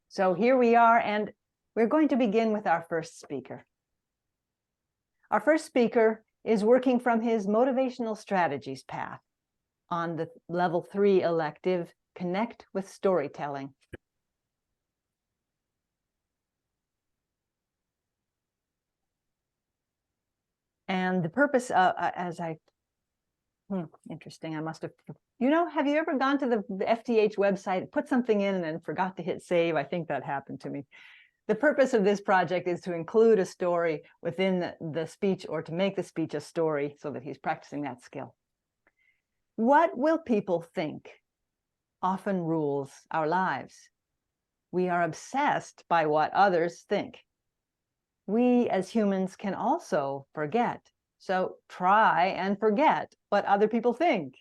So here we are, and we're going to begin with our first speaker. Our first speaker is working from his motivational strategies path on the level 3 elective, Connect with Storytelling. And the purpose, interesting, I must have, have you ever gone to the FTH website, put something in and then forgot to hit save? I think that happened to me. The purpose of this project is to include a story within the speech, or to make the speech a story, so that he's practicing that skill. What will people think often rules our lives. We are obsessed by what others think. We as humans can also forget. So try and forget what other people think.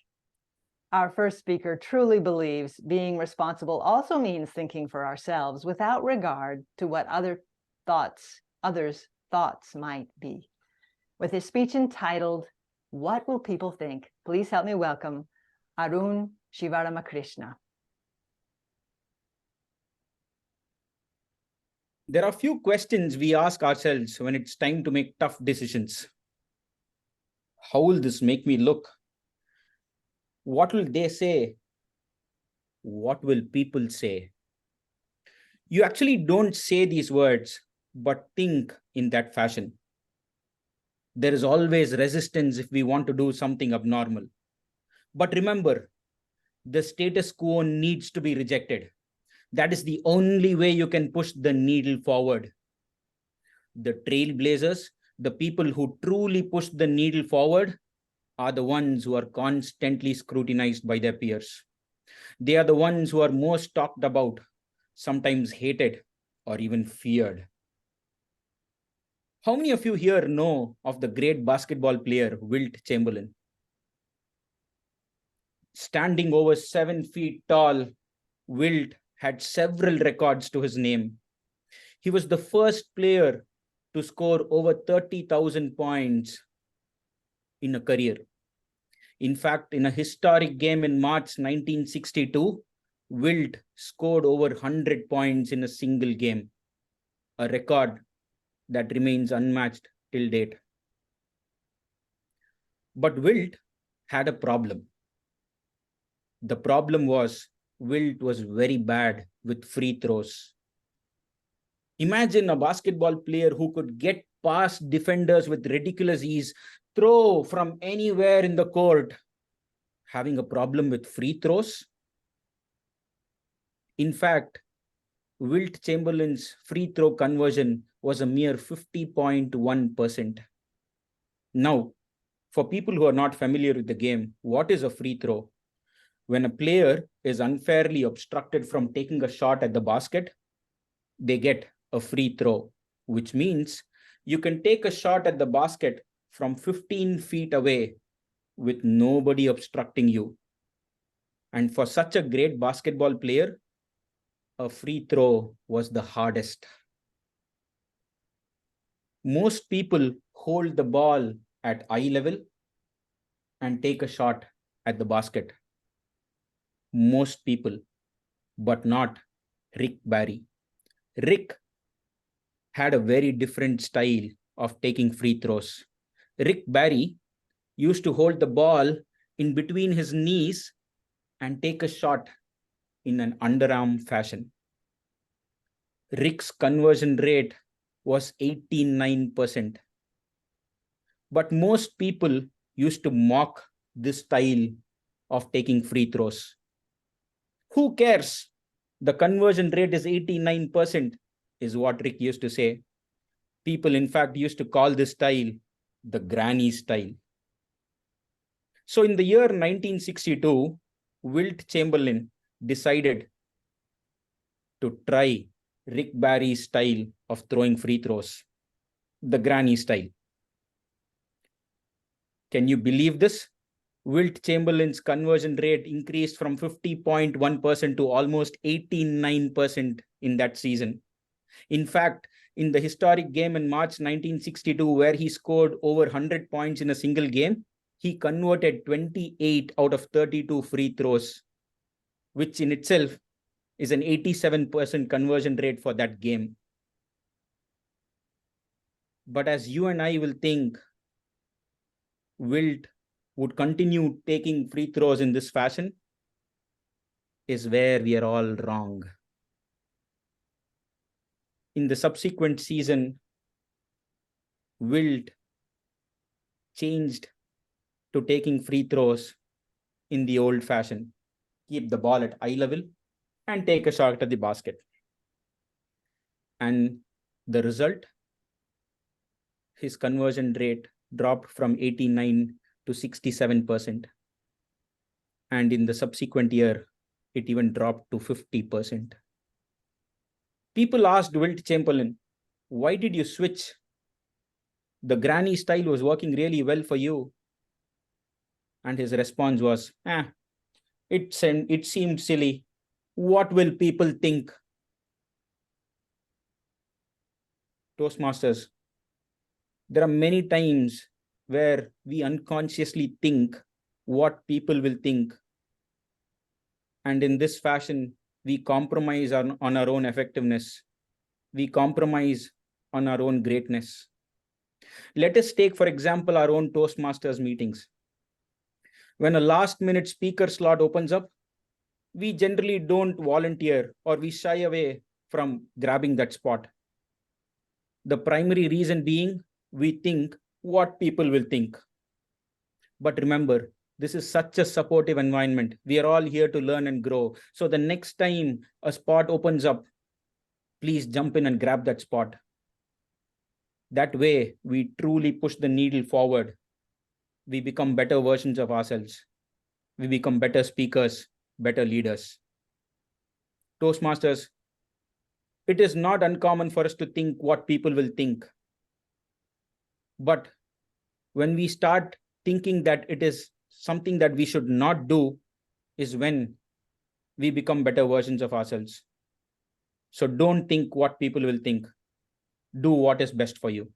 Our first speaker truly believes being responsible also means thinking for ourselves without regard to what others' thoughts might be. With his speech entitled, "What Will People Think?" Please help me welcome Arun Shivaramakrishna. There are few questions we ask ourselves when it's time to make tough decisions. How will this make me look? What will they say? What will people say? You actually don't say these words, but think in that fashion. There is always resistance if we want to do something abnormal. But remember, the status quo needs to be rejected. That is the only way you can push the needle forward. The trailblazers, the people who truly push the needle forward, are the ones who are constantly scrutinized by their peers. They are the ones who are most talked about, sometimes hated, or even feared. How many of you here know of the great basketball player Wilt Chamberlain? Standing over 7 feet tall, Wilt had several records to his name. He was the first player to score over 30,000 points in a career. In fact, in a historic game in March 1962, Wilt scored over 100 points in a single game, a record that remains unmatched till date. But Wilt had a problem. The problem was Wilt was very bad with free throws. Imagine a basketball player who could get past defenders with ridiculous ease, throw from anywhere in the court, having a problem with free throws. In fact, Wilt Chamberlain's free throw conversion was a mere 50.1%. Now, for people who are not familiar with the game, what is a free throw? When a player is unfairly obstructed from taking a shot at the basket, they get a free throw, which means you can take a shot at the basket from 15 feet away with nobody obstructing you. And for such a great basketball player, a free throw was the hardest. Most people hold the ball at eye level and take a shot at the basket. Most people, but not Rick Barry. Rick had a very different style of taking free throws. Rick Barry used to hold the ball in between his knees and take a shot in an underarm fashion. Rick's conversion rate was 89%. But most people used to mock this style of taking free throws. Who cares? The conversion rate is 89%, is what Rick used to say. People, in fact, used to call this style the granny style. So in the year 1962, Wilt Chamberlain decided to try Rick Barry's style of throwing free throws, the granny style. Can you believe this? Wilt Chamberlain's conversion rate increased from 50.1% to almost 89% in that season. In fact, in the historic game in March 1962, where he scored over 100 points in a single game, he converted 28 out of 32 free throws, which in itself is an 87% conversion rate for that game. But as you and I will think, Wilt would continue taking free throws in this fashion, is where we are all wrong. In the subsequent season, Wilt changed to taking free throws in the old fashion. Keep the ball at eye level and take a shot at the basket. And the result, his conversion rate dropped from 89 to 67%. And in the subsequent year, it even dropped to 50%. People asked Wilt Chamberlain, why did you switch? The granny style was working really well for you. And his response was, it seemed silly. What will people think? Toastmasters, there are many times where we unconsciously think what people will think. And in this fashion, we compromise on our own effectiveness. We compromise on our own greatness. Let us take, for example, our own Toastmasters meetings. When a last-minute speaker slot opens up, we generally don't volunteer or we shy away from grabbing that spot. The primary reason being, we think what people will think. But remember, this is such a supportive environment. We are all here to learn and grow. So the next time a spot opens up, please jump in and grab that spot. That way, we truly push the needle forward. We become better versions of ourselves. We become better speakers, better leaders. Toastmasters, it is not uncommon for us to think what people will think. But when we start thinking that it is something that we should not do, is when we become better versions of ourselves. So don't think what people will think. Do what is best for you.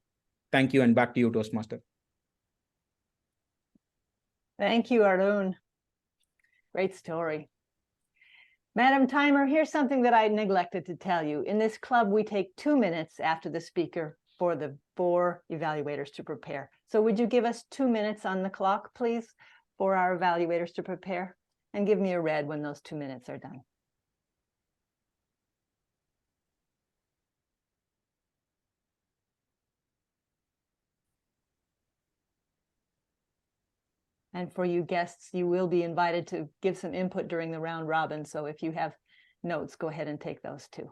Thank you, and back to you, Toastmaster. Thank you, Arun. Great story. Madam Timer, here's something that I neglected to tell you. In this club, we take 2 minutes after the speaker for the 4 evaluators to prepare. So would you give us 2 minutes on the clock, please, for our evaluators to prepare? And give me a red when those 2 minutes are done. And for you guests, you will be invited to give some input during the round robin. So if you have notes, go ahead and take those too.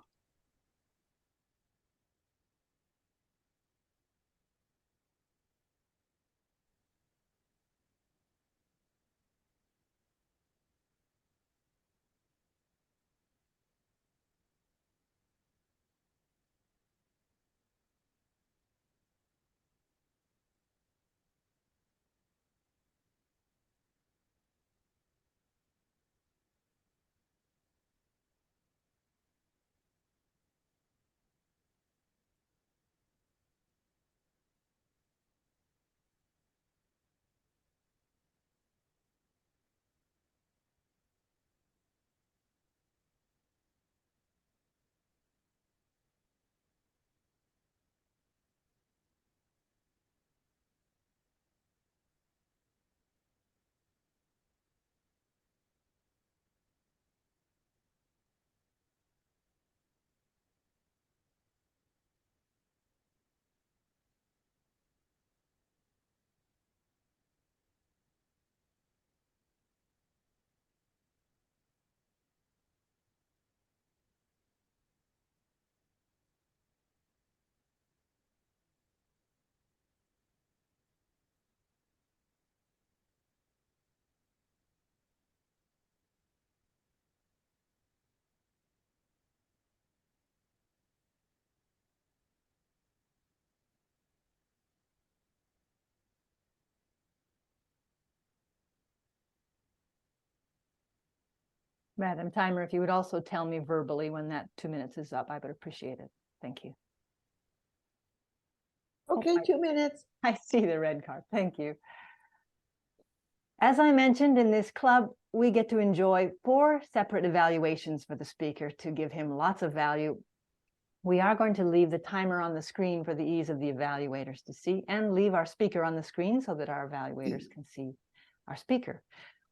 Madam Timer, if you would also tell me verbally when that 2 minutes is up, I would appreciate it. Thank you. Okay, 2 minutes. I see the red card. Thank you. As I mentioned, in this club, we get to enjoy 4 separate evaluations for the speaker to give him lots of value. We are going to leave the timer on the screen for the ease of the evaluators to see, and leave our speaker on the screen so that our evaluators can see our speaker.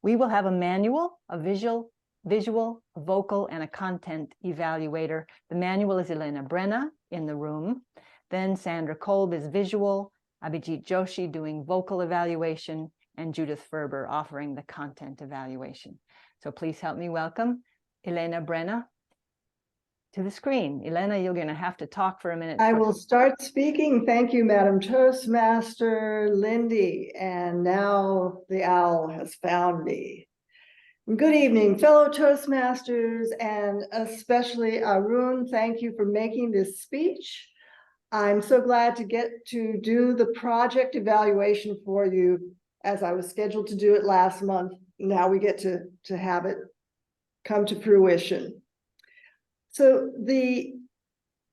We will have a manual, a visual, a vocal, and a content evaluator. The manual is Elena Brenna in the room. Then Sandra Kolb is visual, Abhijit Joshi doing vocal evaluation, and Judith Ferber offering the content evaluation. So please help me welcome Elena Brenna to the screen. Elena, you're going to have to talk for a minute. I will start speaking. Thank you, Madam Toastmaster, Lindy. And now the owl has found me. Good evening, fellow Toastmasters, and especially Arun. Thank you for making this speech. I'm so glad to get to do the project evaluation for you, as I was scheduled to do it last month. Now we get to have it come to fruition. So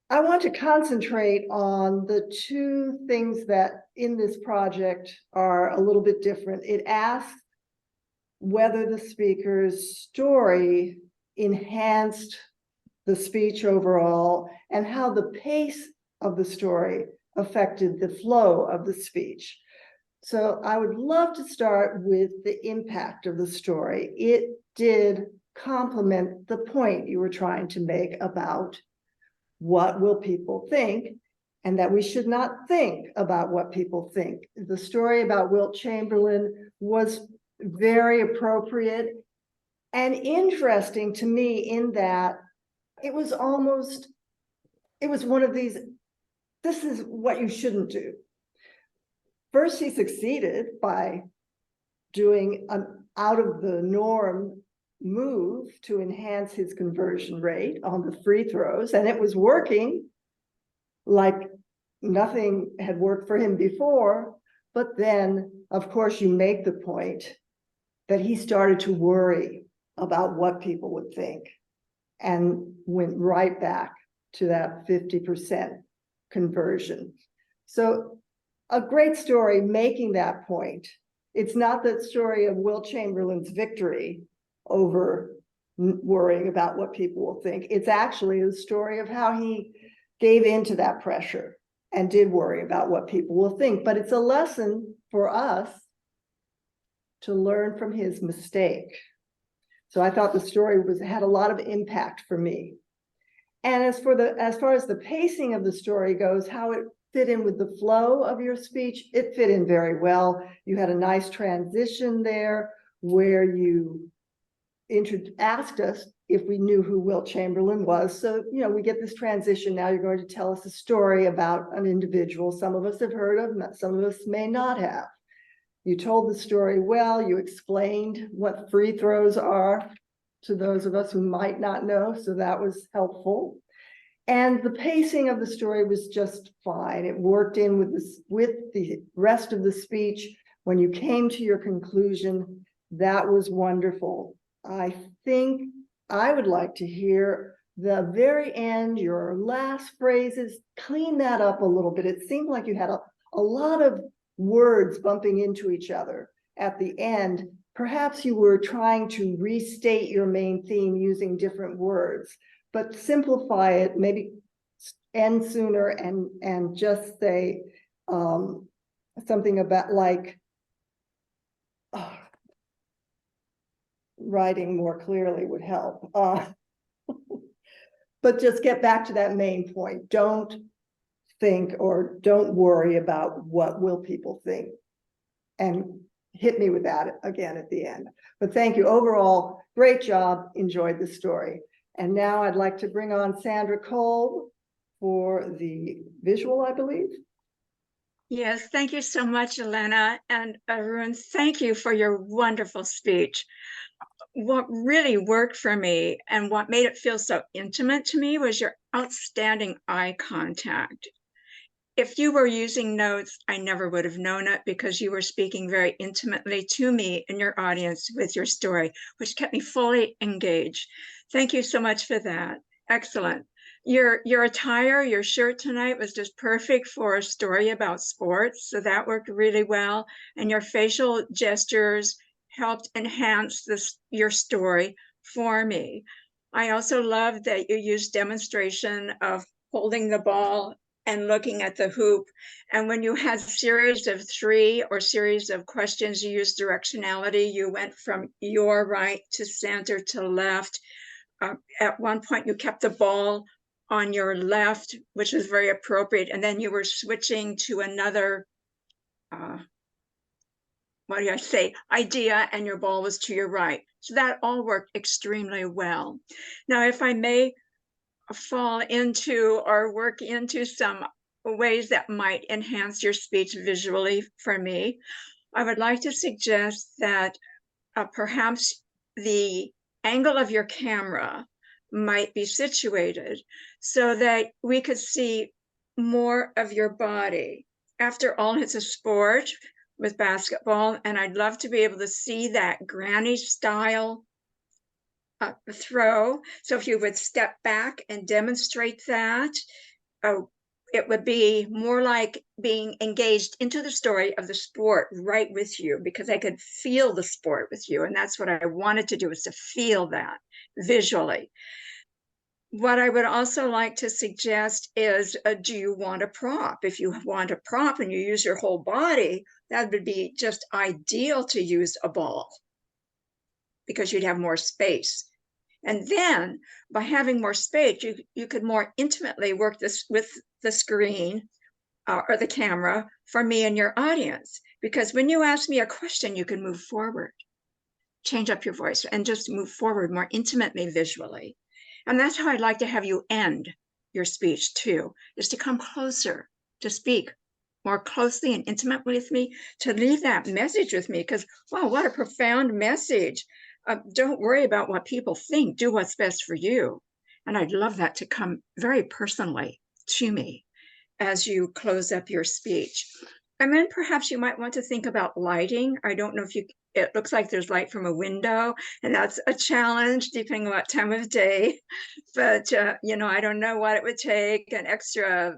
I want to concentrate on the 2 things that in this project are a little bit different. It asks whether the speaker's story enhanced the speech overall, and how the pace of the story affected the flow of the speech. So I would love to start with the impact of the story. It did complement the point you were trying to make about what will people think, and that we should not think about what people think. The story about Wilt Chamberlain was very appropriate and interesting to me, in that it was one of these, this is what you shouldn't do. First, he succeeded by doing an out of the norm move to enhance his conversion rate on the free throws, and it was working like nothing had worked for him before. But then, of course, you make the point that he started to worry about what people would think, and went right back to that 50% conversion. So a great story making that point. It's not the story of Wilt Chamberlain's victory over worrying about what people will think. It's actually the story of how he gave into that pressure and did worry about what people will think. But it's a lesson for us to learn from his mistake. So I thought the story had a lot of impact for me. And as far as the pacing of the story goes, how it fit in with the flow of your speech, it fit in very well. You had a nice transition there where you asked us if we knew who Wilt Chamberlain was. So, we get this transition. Now you're going to tell us a story about an individual some of us have heard of, some of us may not have. You told the story well. You explained what free throws are to those of us who might not know, so that was helpful. And the pacing of the story was just fine. It worked in with the rest of the speech. When you came to your conclusion, that was wonderful. I think I would like to hear the very end, your last phrases, clean that up a little bit. It seemed like you had a lot of words bumping into each other at the end. Perhaps you were trying to restate your main theme using different words, but simplify it, maybe end sooner and just say something about like, writing more clearly would help. But just get back to that main point. Don't think or don't worry about what will people think. And hit me with that again at the end. But thank you. Overall, great job. Enjoyed the story. And now I'd like to bring on Sandra Kolb for the visual, I believe. Yes, thank you so much, Elena. And Arun, thank you for your wonderful speech. What really worked for me and what made it feel so intimate to me was your outstanding eye contact. If you were using notes, I never would have known it because you were speaking very intimately to me and your audience with your story, which kept me fully engaged. Thank you so much for that. Excellent. Your attire, your shirt tonight was just perfect for a story about sports. So that worked really well. And your facial gestures helped enhance your story for me. I also love that you used demonstration of holding the ball and looking at the hoop. And when you had series of 3 or series of questions, you used directionality. You went from your right to center to left. At one point, you kept the ball on your left, which was very appropriate. And then you were switching to another, idea, and your ball was to your right. So that all worked extremely well. Now, if I may fall into or work into some ways that might enhance your speech visually for me, I would like to suggest that perhaps the angle of your camera might be situated so that we could see more of your body. After all, it's a sport with basketball, and I'd love to be able to see that granny style throw. So if you would step back and demonstrate that, it would be more like being engaged into the story of the sport right with you, because I could feel the sport with you. And that's what I wanted to do, is to feel that visually. What I would also like to suggest is, do you want a prop? If you want a prop and you use your whole body, that would be just ideal to use a ball, because you'd have more space. And then by having more space, you could more intimately work this with the screen or the camera for me and your audience. Because when you ask me a question, you can move forward, change up your voice, and just move forward more intimately visually. And that's how I'd like to have you end your speech too, is to come closer, to speak more closely and intimately with me, to leave that message with me, because wow, what a profound message. Don't worry about what people think, do what's best for you. And I'd love that to come very personally to me as you close up your speech. And then perhaps you might want to think about lighting. I don't know if it looks like there's light from a window, and that's a challenge depending on what time of day. But, I don't know what it would take, an extra,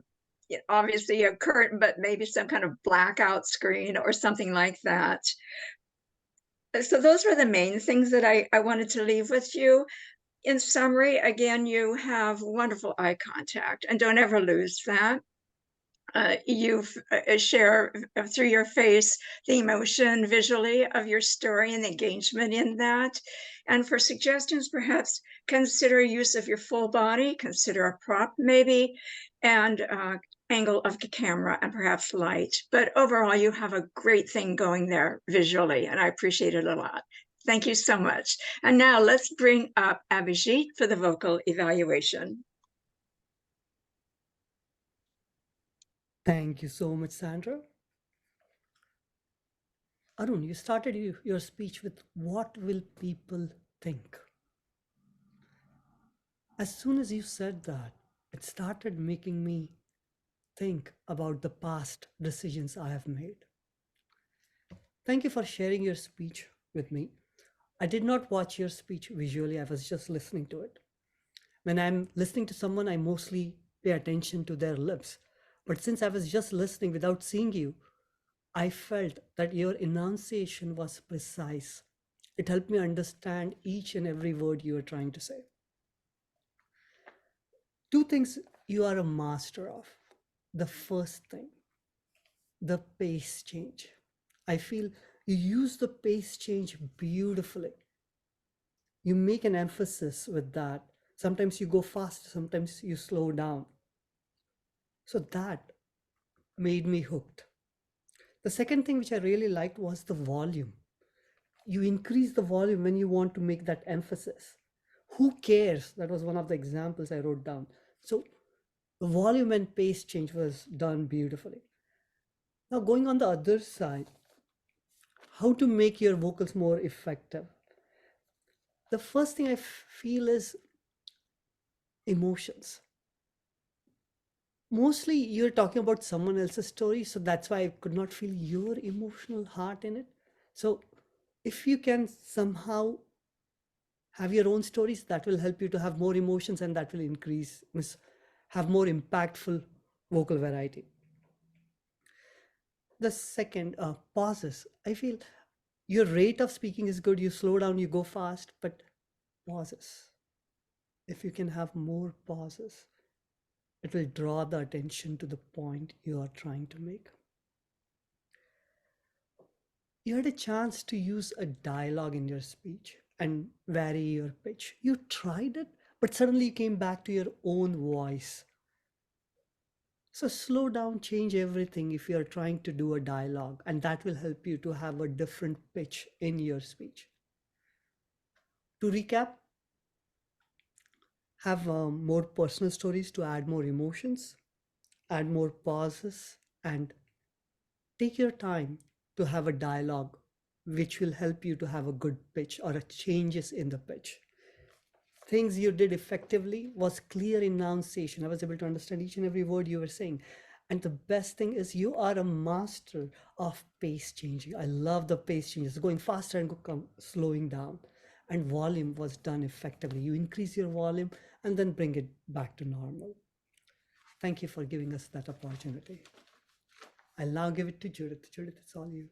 obviously a curtain, but maybe some kind of blackout screen or something like that. So those were the main things that I wanted to leave with you. In summary, again, you have wonderful eye contact, and don't ever lose that. You share through your face the emotion visually of your story and the engagement in that. And for suggestions, perhaps consider use of your full body, consider a prop maybe, and angle of the camera and perhaps light. But overall, you have a great thing going there visually, and I appreciate it a lot. Thank you so much. And now let's bring up Abhijit for the vocal evaluation. Thank you so much, Sandra. Arun, you started your speech with, what will people think? As soon as you said that, it started making me think about the past decisions I have made. Thank you for sharing your speech with me. I did not watch your speech visually, I was just listening to it. When I'm listening to someone, I mostly pay attention to their lips. But since I was just listening without seeing you, I felt that your enunciation was precise. It helped me understand each and every word you were trying to say. 2 things you are a master of. The first thing, the pace change. I feel you use the pace change beautifully. You make an emphasis with that. Sometimes you go fast, sometimes you slow down. So that made me hooked. The second thing which I really liked was the volume. You increase the volume when you want to make that emphasis. Who cares? That was one of the examples I wrote down. So the volume and pace change was done beautifully. Now going on the other side, how to make your vocals more effective. The first thing I feel is emotions. Mostly you're talking about someone else's story, so that's why I could not feel your emotional heart in it. So if you can somehow have your own stories, that will help you to have more emotions, and that will have more impactful vocal variety. The second, pauses. I feel Your rate of speaking is good. You slow down, you go fast, but pauses. If you can have more pauses, it will draw the attention to the point you are trying to make. You had a chance to use a dialogue in your speech and vary your pitch. You tried it, but suddenly you came back to your own voice. So slow down, change everything if you're trying to do a dialogue, and that will help you to have a different pitch in your speech. To recap, have more personal stories to add more emotions, add more pauses, and take your time to have a dialogue which will help you to have a good pitch or a changes in the pitch. Things you did effectively was clear enunciation. I was able to understand each and every word you were saying. And the best thing is you are a master of pace changing. I love the pace changes, going faster and slowing down. And volume was done effectively. You increase your volume and then bring it back to normal. Thank you for giving us that opportunity. I'll now give it to Judith. Judith, it's all you.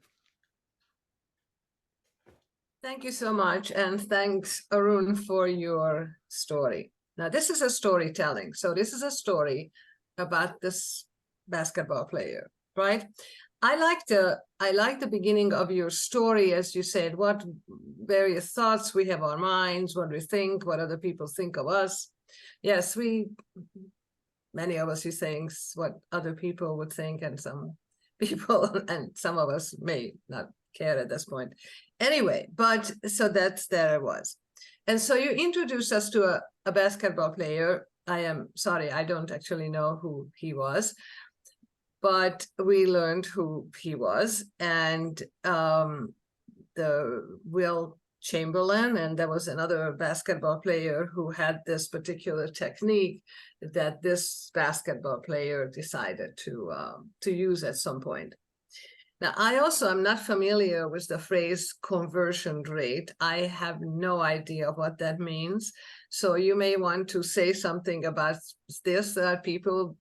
Thank you so much. And thanks, Arun, for your story. Now, this is a storytelling. So this is a story about this basketball player, right? I like the beginning of your story, as you said, what various thoughts we have our minds, what we think, what other people think of us. Yes, many of us are saying what other people would think, and some people, and some of us may not care at this point. Anyway, but so there it was. And so you introduced us to a basketball player. I am sorry, I don't actually know who he was, but we learned who he was, and the Will Chamberlain, and there was another basketball player who had this particular technique that this basketball player decided to use at some point. Now, I also am not familiar with the phrase conversion rate. I have no idea what that means. So you may want to say something about this, that people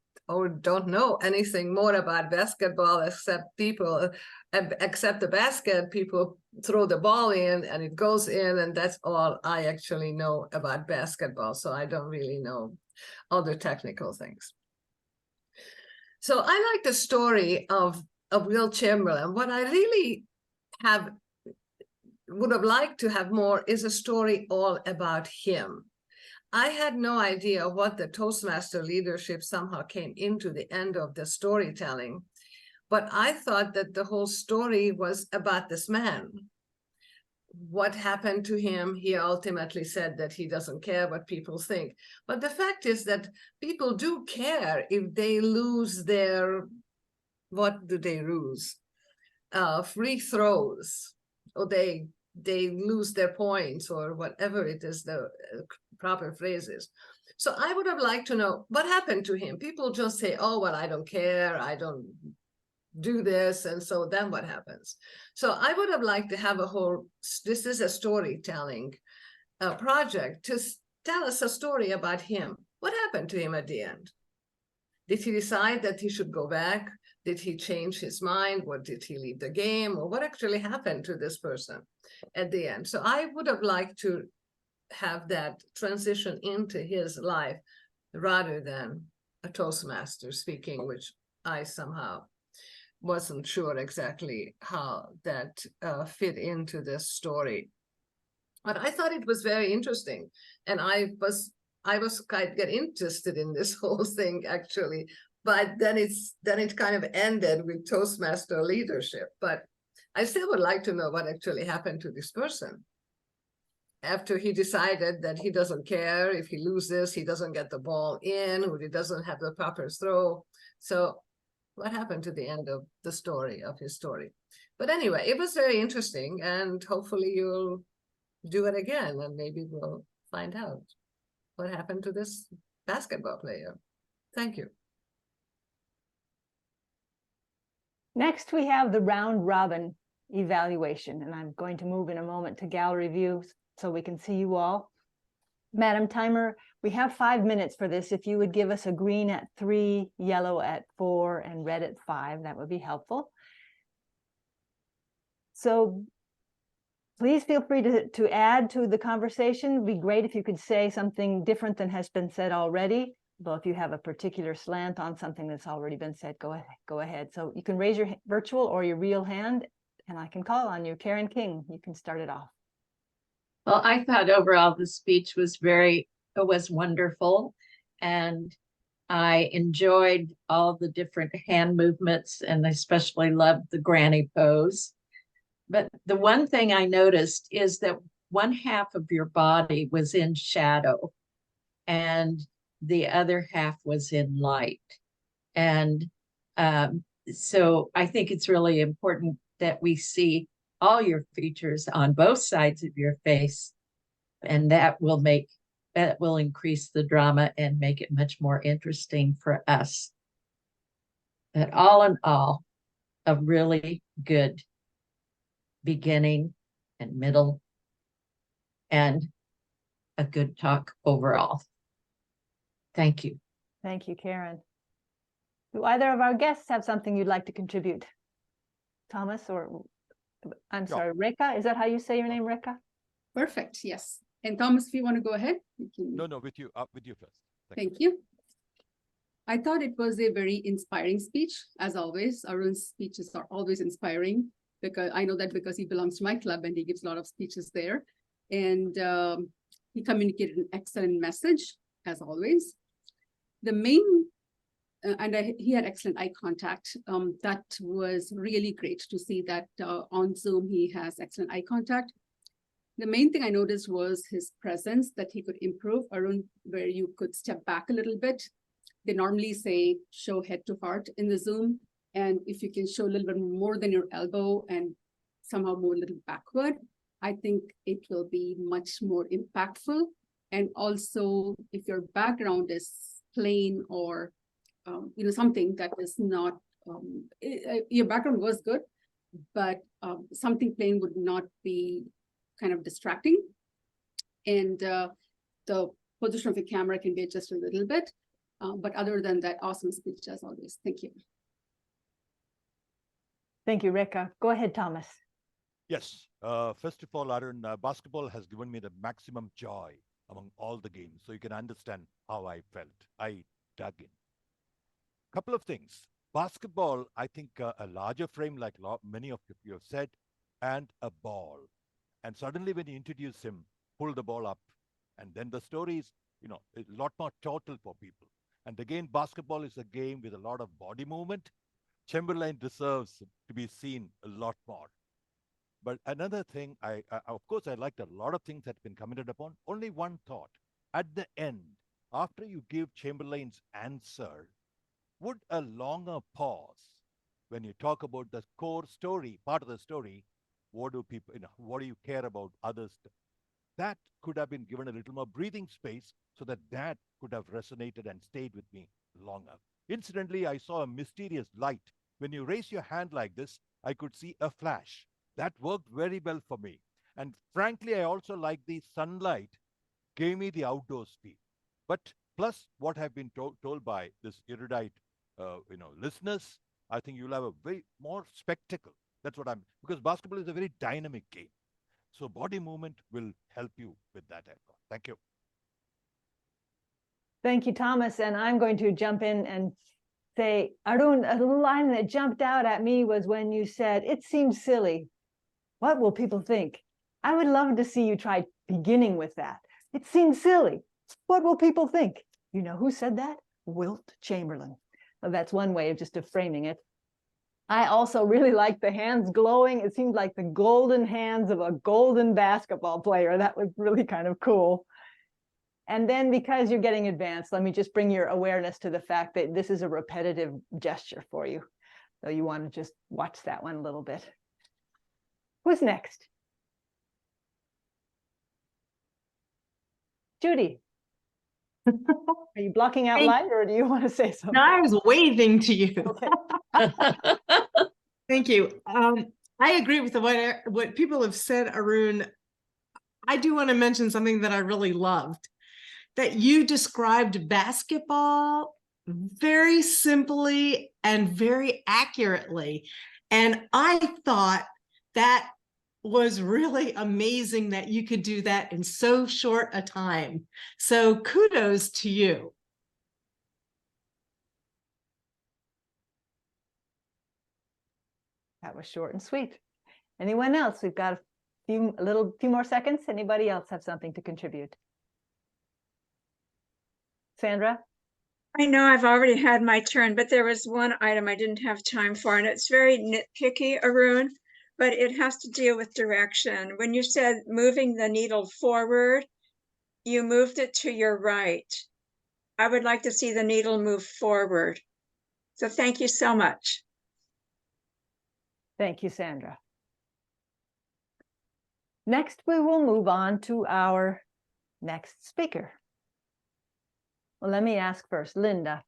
don't know anything more about basketball except the basket. People throw the ball in and it goes in, and that's all I actually know about basketball. So I don't really know other technical things. So I like the story of Will Chamberlain. What I really would have liked to have more is a story all about him. I had no idea what the Toastmaster leadership somehow came into the end of the storytelling, but I thought that the whole story was about this man. What happened to him? He ultimately said that he doesn't care what people think. But the fact is that people do care if they lose their, what do they lose? Free throws, or they lose their points, or whatever it is, the proper phrase is. So I would have liked to know what happened to him. People just say, oh, well, I don't care, I don't do this, and so then what happens? So I would have liked to have this is a storytelling project, to tell us a story about him. What happened to him at the end? Did he decide that he should go back? Did he change his mind? What did he leave the game? Or what actually happened to this person at the end? So I would have liked to have that transition into his life rather than a Toastmaster speaking, which I somehow wasn't sure exactly how that fit into this story. But I thought it was very interesting, and I was quite get interested in this whole thing actually. But then it kind of ended with Toastmaster leadership. But I still would like to know what actually happened to this person after he decided that he doesn't care if he loses, he doesn't get the ball in, or he doesn't have the proper throw. So what happened to the end of the story, of his story? But anyway, it was very interesting, and hopefully you'll do it again, and maybe we'll find out what happened to this basketball player. Thank you. Next, we have the round robin evaluation, and I'm going to move in a moment to gallery view so we can see you all. Madam Timer, we have 5 minutes for this. If you would give us a green at 3, yellow at 4, and red at 5, that would be helpful. So Please feel free to add to the conversation. It'd be great if you could say something different than has been said already. But if you have a particular slant on something that's already been said, go ahead. So you can raise your virtual or your real hand, and I can call on you. Karen King, you can start it off. Well, I thought overall the speech was wonderful, and I enjoyed all the different hand movements, and I especially loved the granny pose. But the one thing I noticed is that one half of your body was in shadow and the other half was in light. And so I think it's really important that we see all your features on both sides of your face, and that will increase the drama and make it much more interesting for us. But all in all, a really good beginning and middle and a good talk overall. Thank you. Thank you, Karen. Do either of our guests have something you'd like to contribute? Thomas, or I'm sorry, Reka, is that how you say your name, Reka? Perfect, yes. And Thomas, if you want to go ahead. No, with you first. Thank you. I thought it was a very inspiring speech, as always. Arun's speeches are always inspiring, because I know that because he belongs to my club and he gives a lot of speeches there. And he communicated an excellent message, as always. The main, he had excellent eye contact. That was really great to see that on Zoom, he has excellent eye contact. The main thing I noticed was his presence, that he could improve. Arun, where you could step back a little bit. They normally say show head to heart in the Zoom. And if you can show a little bit more than your elbow and somehow move a little backward, I think it will be much more impactful. And also, if your background is plain or something that is not, your background was good, but something plain would not be kind of distracting. And the position of the camera can be adjusted a little bit. But other than that, awesome speech as always. Thank you. Thank you, Reka. Go ahead, Thomas. Yes. First of all, Arun, basketball has given me the maximum joy among all the games. So you can understand how I felt. I dug in. Couple of things. Basketball, I think a larger frame, like many of you have said, and a ball. And suddenly when you introduce him, pull the ball up. And then the story is, a lot more total for people. And again, basketball is a game with a lot of body movement. Chamberlain deserves to be seen a lot more. But another thing, of course, I liked a lot of things that have been commented upon. Only one thought. At the end, after you give Chamberlain's answer, would a longer pause when you talk about the core story, part of the story, what do people, what do you care about others? That could have been given a little more breathing space so that could have resonated and stayed with me longer. Incidentally, I saw a mysterious light. When you raise your hand like this, I could see a flash. That worked very well for me. And frankly, I also like the sunlight gave me the outdoors feel. But plus what I've been told by this erudite, listeners, I think you'll have a way more spectacle. That's what because basketball is a very dynamic game. So body movement will help you with that. Thank you. Thank you, Thomas. And I'm going to jump in and say, Arun, a line that jumped out at me was when you said, it seems silly. What will people think? I would love to see you try beginning with that. It seems silly. What will people think? You know who said that? Wilt Chamberlain. Well, that's one way of framing it. I also really like the hands glowing. It seemed like the golden hands of a golden basketball player. That was really kind of cool. And then because you're getting advanced, let me just bring your awareness to the fact that this is a repetitive gesture for you. So you want to just watch that one a little bit. Who's next? Judy. Are you blocking out light, or do you want to say something? No, I was waving to you. Okay. Thank you. I agree with what people have said, Arun. I do want to mention something that I really loved, that you described basketball very simply and very accurately. And I thought that was really amazing that you could do that in so short a time. So kudos to you. That was short and sweet. Anyone else? We've got a few more seconds. Anybody else have something to contribute? Sandra? I know I've already had my turn, but there was one item I didn't have time for, and it's very nitpicky, Arun, but it has to deal with direction. When you said moving the needle forward, you moved it to your right. I would like to see the needle move forward. So thank you so much. Thank you, Sandra. Next, we will move on to our next speaker. Well, let me ask first, Linda.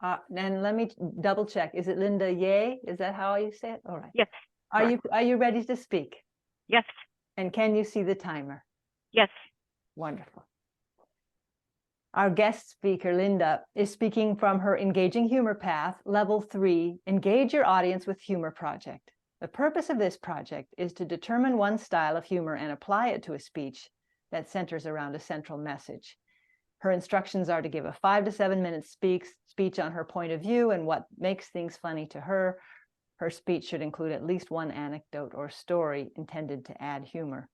And let me double check. Is it Linda Yeh? Is that how you say it? All right. Yes. Are you ready to speak? Yes. And can you see the timer? Yes. Wonderful. Our guest speaker, Linda, is speaking from her Engaging Humor Path, Level 3, Engage Your Audience with Humor project. The purpose of this project is to determine one style of humor and apply it to a speech that centers around a central message. Her instructions are to give a 5 to 7 minute speech on her point of view and what makes things funny to her. Her speech should include at least one anecdote or story intended to add humor.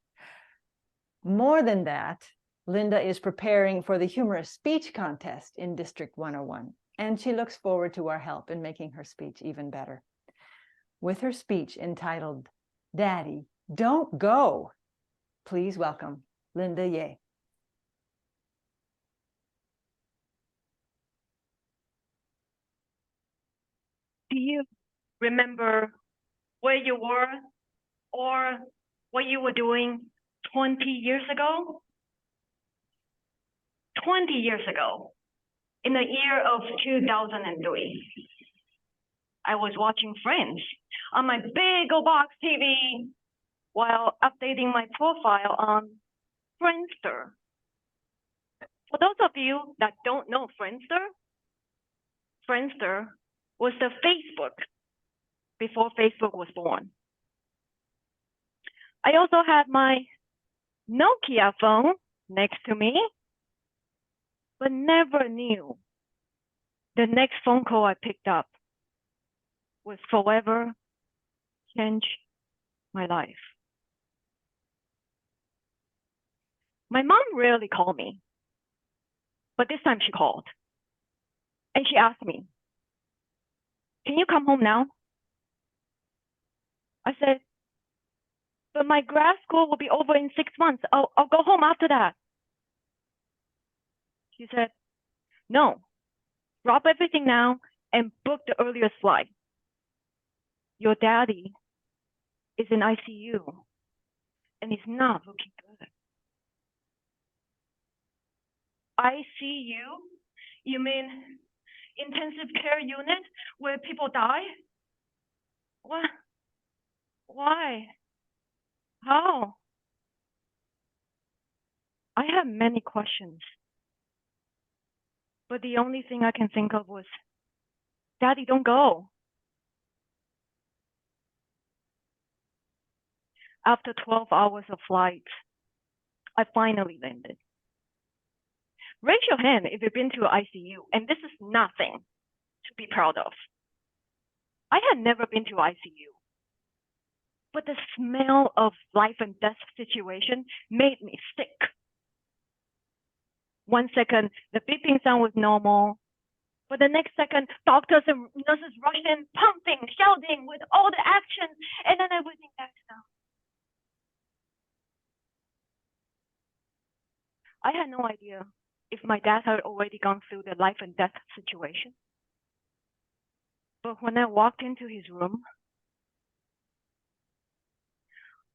More than that, Linda is preparing for the Humorous Speech Contest in District 101, and she looks forward to our help in making her speech even better. With her speech entitled, Daddy, Don't Go, please welcome Linda Yeh. Do you remember where you were or what you were doing 20 years ago? 20 years ago, in the year of 2003, I was watching Friends on my big old box TV while updating my profile on Friendster. For those of you that don't know Friendster, Friendster was the Facebook before Facebook was born. I also had my Nokia phone next to me, but never knew the next phone call I picked up would forever change my life. My mom rarely called me, but this time she called. And she asked me, "Can you come home now?" I said, "But my grad school will be over in 6 months. I'll go home after that." She said, "No, drop everything now and book the earliest flight. Your daddy is in ICU and he's not looking good." ICU? You mean intensive care unit where people die? What? Why? How? I had many questions, but the only thing I can think of was, "Daddy, don't go." After 12 hours of flight, I finally landed. Raise your hand if you've been to ICU, and this is nothing to be proud of. I had never been to ICU, but the smell of life and death situation made me sick. 1 second, the beeping sound was normal, but the next second, doctors and nurses rushed in, pumping, shouting with all the action, and then everything dies down. I had no idea if my dad had already gone through the life and death situation. But when I walked into his room,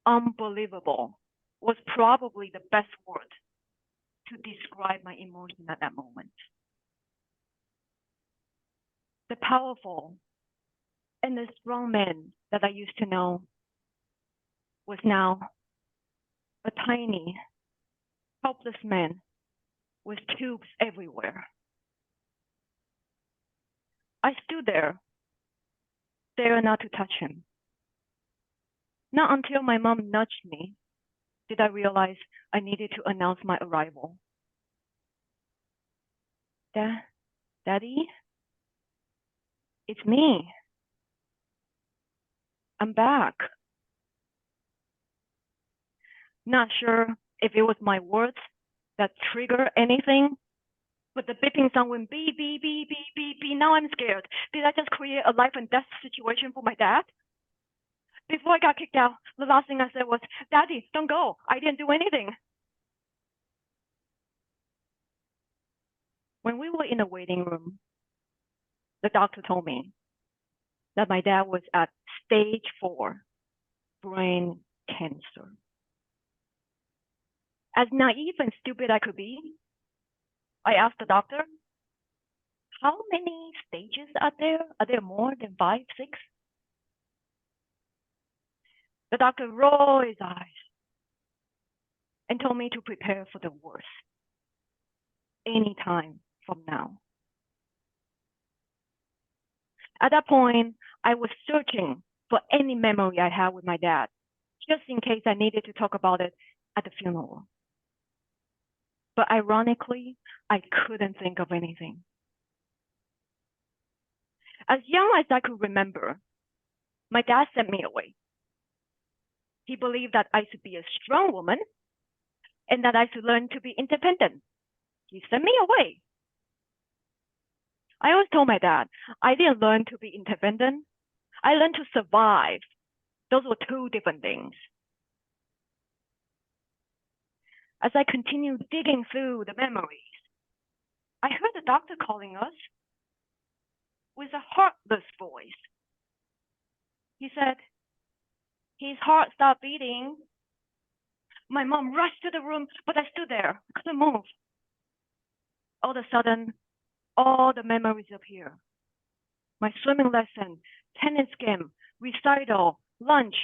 unbelievable was probably the best word to describe my emotion at that moment. The powerful and the strong man that I used to know was now a tiny, helpless man with tubes everywhere. I stood there, dare not to touch him. Not until my mom nudged me did I realize I needed to announce my arrival. Daddy? It's me. I'm back. Not sure if it was my words that triggered anything, but the beeping sound went beep, beep, beep, beep, beep, beep. Now I'm scared. Did I just create a life and death situation for my dad? Before I got kicked out, the last thing I said was, Daddy, don't go. I didn't do anything. When we were in the waiting room, the doctor told me that my dad was at stage 4 brain cancer. As naive and stupid I could be, I asked the doctor, how many stages are there? Are there more than 5, 6? The doctor rolled his eyes and told me to prepare for the worst any time from now. At that point, I was searching for any memory I had with my dad, just in case I needed to talk about it at the funeral. But ironically, I couldn't think of anything. As young as I could remember, my dad sent me away. He believed that I should be a strong woman and that I should learn to be independent. He sent me away. I always told my dad, I didn't learn to be independent. I learned to survive. Those were 2 different things. As I continued digging through the memories, I heard the doctor calling us with a heartless voice. He said, his heart stopped beating. My mom rushed to the room, but I stood there. I couldn't move. All of a sudden, all the memories appear. My swimming lesson, tennis game, recital, lunch,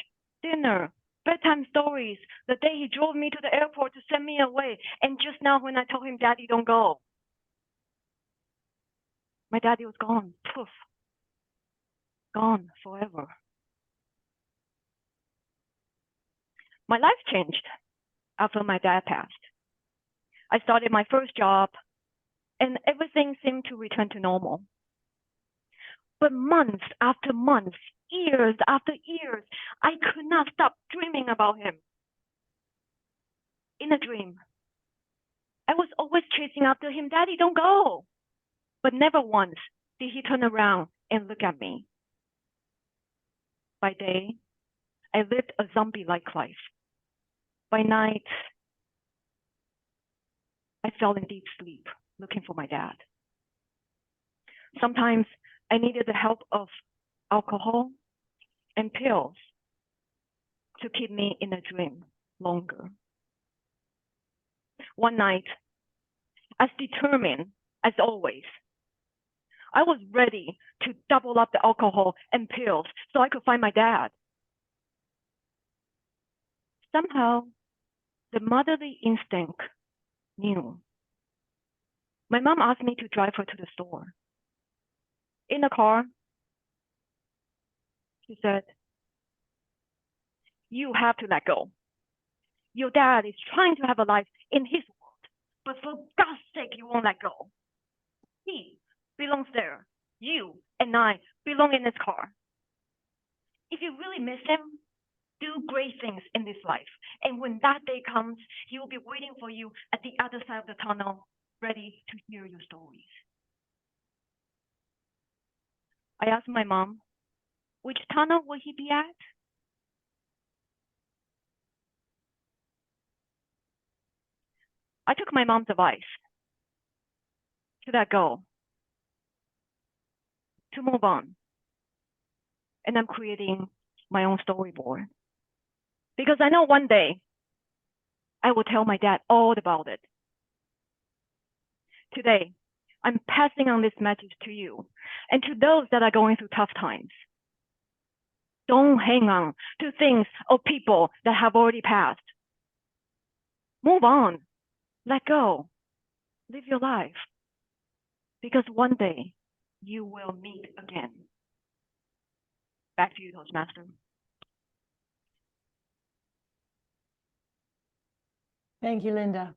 dinner, bedtime stories, the day he drove me to the airport to send me away, and just now when I told him, Daddy, don't go. My daddy was gone, poof, gone forever. My life changed after my dad passed. I started my first job, and everything seemed to return to normal. But months after months, years after years, I could not stop dreaming about him. In a dream, I was always chasing after him, Daddy, don't go. But never once did he turn around and look at me. By day, I lived a zombie-like life. By night, I fell in deep sleep looking for my dad. Sometimes I needed the help of alcohol and pills to keep me in a dream longer. One night, as determined as always, I was ready to double up the alcohol and pills so I could find my dad. Somehow, the motherly instinct knew. My mom asked me to drive her to the store. In the car, she said, you have to let go. Your dad is trying to have a life in his world, but for God's sake, you won't let go. He belongs there. You and I belong in this car. If you really miss him, do great things in this life. And when that day comes, he will be waiting for you at the other side of the tunnel, ready to hear your stories. I asked my mom, which tunnel will he be at? I took my mom's advice to let go, to move on. And I'm creating my own storyboard. Because I know one day I will tell my dad all about it. Today, I'm passing on this message to you and to those that are going through tough times. Don't hang on to things or people that have already passed. Move on. Let go. Live your life. Because one day you will meet again. Back to you, Toastmaster. Thank you, Linda.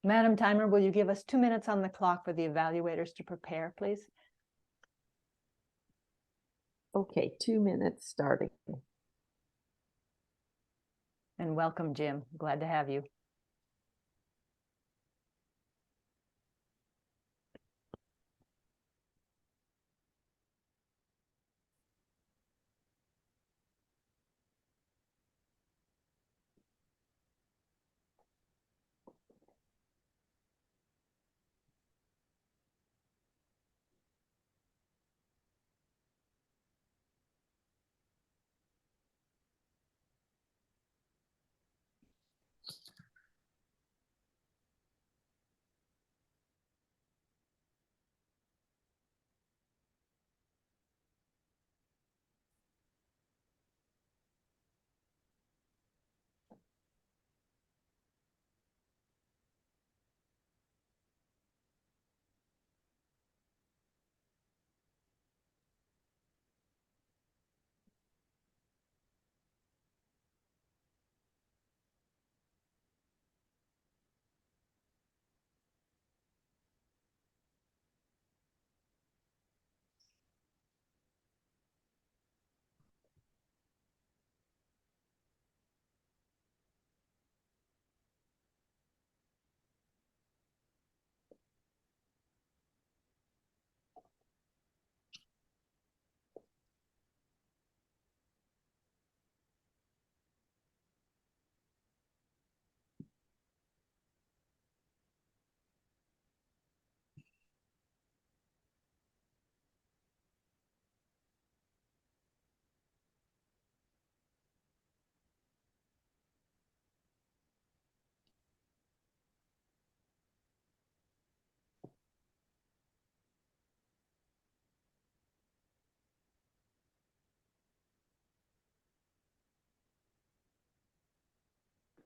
Madam Timer, will you give us 2 minutes on the clock for the evaluators to prepare, please? Okay, 2 minutes starting. And welcome, Jim. Glad to have you.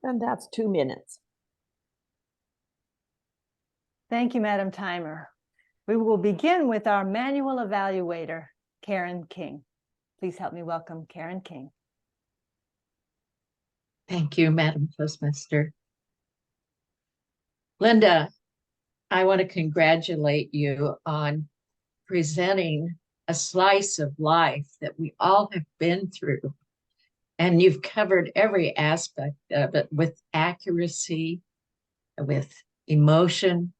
And that's 2 minutes. Thank you, Madam Timer. We will begin with our manual evaluator, Karen King. Please help me welcome Karen King. Thank you, Madam Toastmaster. Linda, I want to congratulate you on presenting a slice of life that we all have been through. And you've covered every aspect of it with accuracy, with emotion,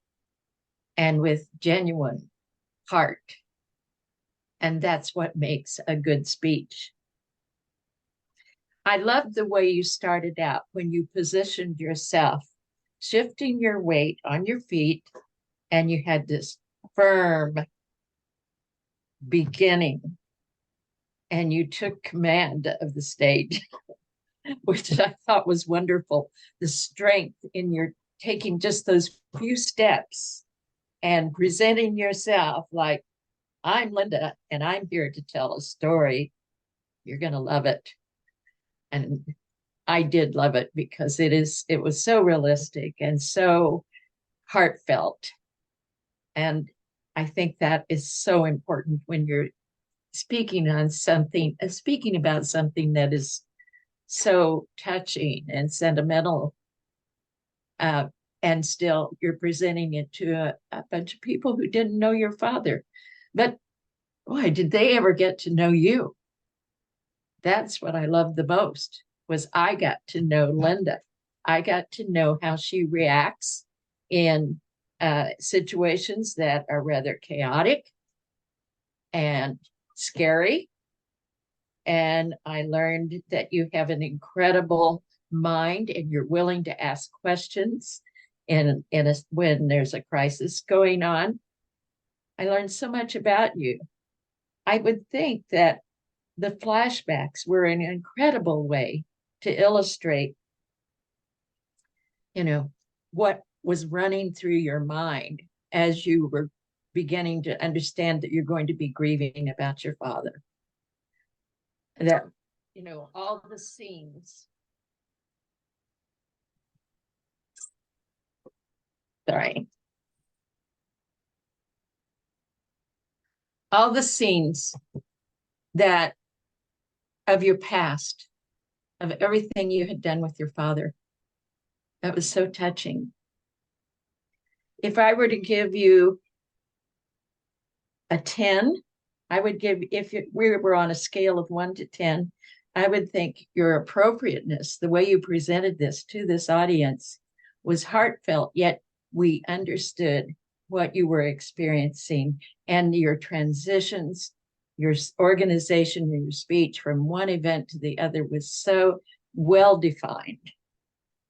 and with genuine heart. And that's what makes a good speech. I love the way you started out when you positioned yourself, shifting your weight on your feet, and you had this firm beginning, and you took command of the stage, which I thought was wonderful. The strength in your taking just those few steps and presenting yourself like, I'm Linda, and I'm here to tell a story. You're going to love it. And I did love it because it was so realistic and so heartfelt. And I think that is so important when you're speaking about something that is so touching and sentimental. And still you're presenting it to a bunch of people who didn't know your father. But boy, did they ever get to know you. That's what I loved the most, was I got to know Linda. I got to know how she reacts in situations that are rather chaotic and scary. And I learned that you have an incredible mind and you're willing to ask questions when there's a crisis going on. I learned so much about you. I would think that the flashbacks were an incredible way to illustrate, what was running through your mind as you were beginning to understand that you're going to be grieving about your father. That, all the scenes. Sorry. All the scenes that of your past, of everything you had done with your father. That was so touching. If I were to give you a 10, I would give, if we were on a scale of 1 to 10, I would think your appropriateness, the way you presented this to this audience, was heartfelt, yet we understood what you were experiencing, and your transitions, your organization, your speech from one event to the other was so well defined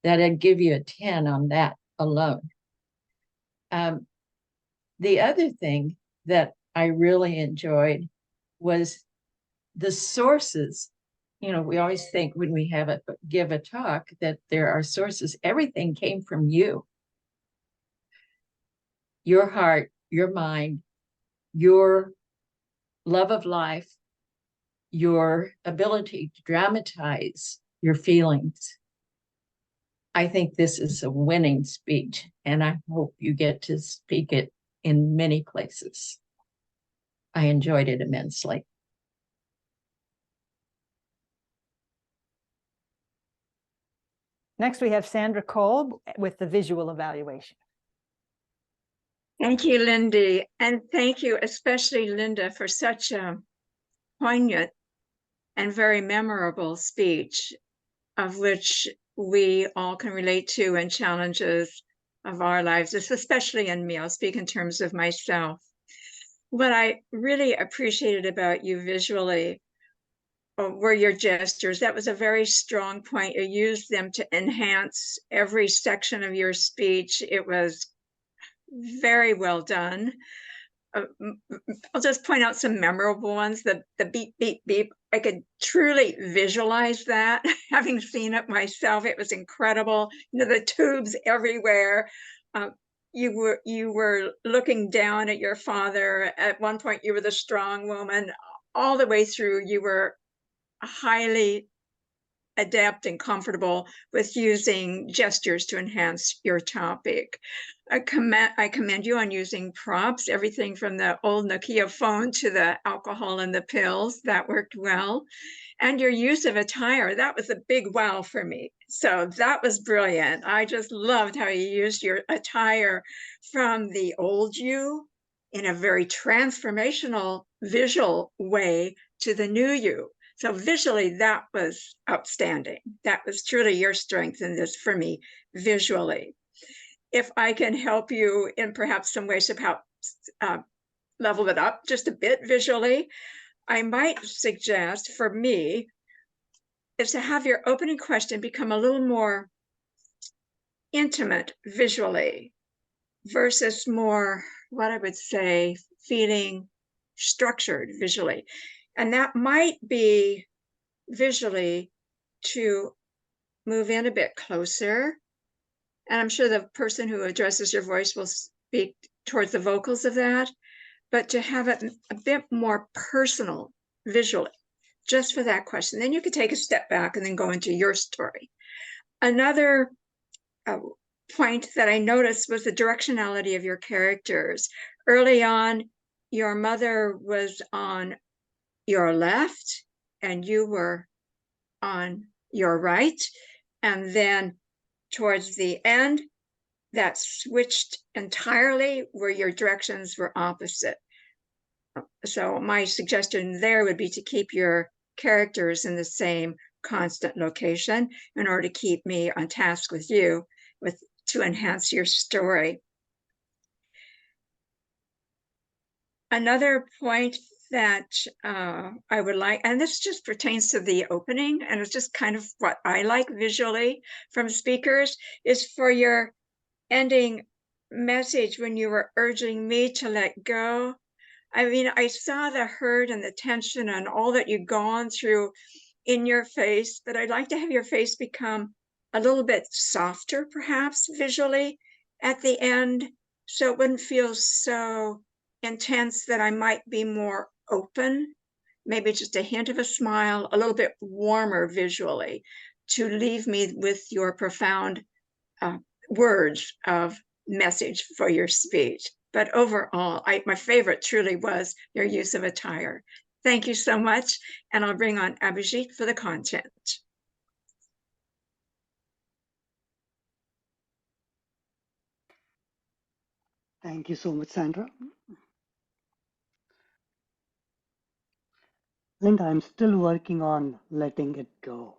that I'd give you a 10 on that alone. The other thing that I really enjoyed was the sources. You know, we always think when we give a talk that there are sources. Everything came from you. Your heart, your mind, your love of life, your ability to dramatize your feelings. I think this is a winning speech, and I hope you get to speak it in many places. I enjoyed it immensely. Next, we have Sandra Kolb with the visual evaluation. Thank you, Lindy. And thank you, especially Linda, for such a poignant and very memorable speech, of which we all can relate to in challenges of our lives, especially in me. I'll speak in terms of myself. What I really appreciated about you visually were your gestures. That was a very strong point. You used them to enhance every section of your speech. It was very well done. I'll just point out some memorable ones. The beep, beep, beep. I could truly visualize that, having seen it myself. It was incredible. You know, the tubes everywhere. You were looking down at your father. At one point, you were the strong woman. All the way through, you were highly adept and comfortable with using gestures to enhance your topic. I commend you on using props, everything from the old Nokia phone to the alcohol and the pills. That worked well. And your use of attire, that was a big wow for me. So that was brilliant. I just loved how you used your attire from the old you in a very transformational visual way to the new you. So visually, that was outstanding. That was truly your strength in this for me, visually. If I can help you in perhaps some ways of how level it up just a bit visually, I might suggest for me is to have your opening question become a little more intimate visually versus more, what I would say, feeling structured visually. And that might be visually to move in a bit closer. And I'm sure the person who addresses your voice will speak towards the vocals of that, but to have it a bit more personal visually, just for that question. Then you could take a step back and then go into your story. Another point that I noticed was the directionality of your characters. Early on, your mother was on your left and you were on your right. And then towards the end, that switched entirely where your directions were opposite. So my suggestion there would be to keep your characters in the same constant location in order to keep me on task with you to enhance your story. Another point that I would like, and this just pertains to the opening, and it's just kind of what I like visually from speakers, is for your ending message when you were urging me to let go. I mean, I saw the hurt and the tension and all that you'd gone through in your face, but I'd like to have your face become a little bit softer, perhaps visually at the end, so it wouldn't feel so intense, that I might be more open, maybe just a hint of a smile, a little bit warmer visually, to leave me with your profound words of message for your speech. But overall, my favorite truly was your use of attire. Thank you so much. And I'll bring on Abhijit for the content. Thank you so much, Sandra. Linda, I'm still working on letting it go.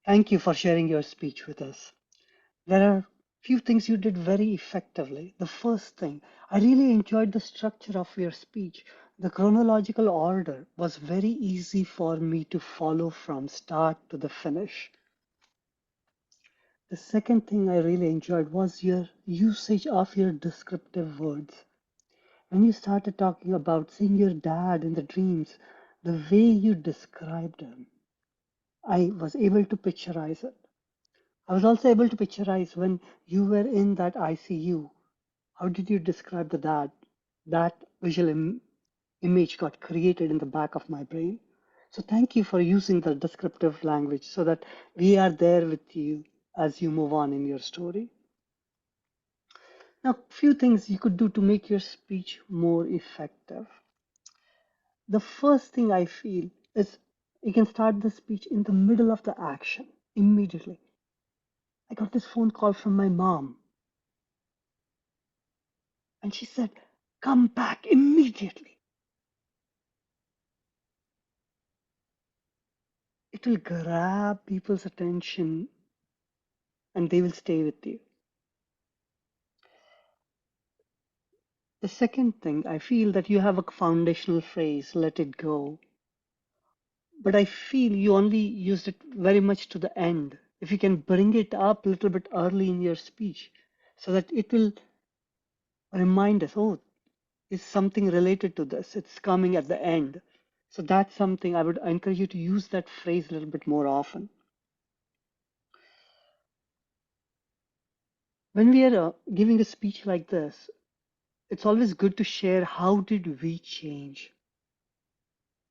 Thank you for sharing your speech with us. There are few things you did very effectively. The first thing, I really enjoyed the structure of your speech. The chronological order was very easy for me to follow from start to the finish. The second thing I really enjoyed was your usage of your descriptive words. When you started talking about seeing your dad in the dreams, the way you described him, I was able to picturize it. I was also able to picturize when you were in that ICU. How did you describe the dad? That visual image got created in the back of my brain. So thank you for using the descriptive language so that we are there with you as you move on in your story. Now, a few things you could do to make your speech more effective. The first thing I feel is you can start the speech in the middle of the action immediately. I got this phone call from my mom, and she said, "Come back immediately." It will grab people's attention and they will stay with you. The second thing, I feel that you have a foundational phrase, let it go. But I feel you only used it very much to the end. If you can bring it up a little bit early in your speech so that it will remind us, oh, is something related to this. It's coming at the end. So that's something I would encourage you to use that phrase a little bit more often. When we are giving a speech like this, it's always good to share how did we change.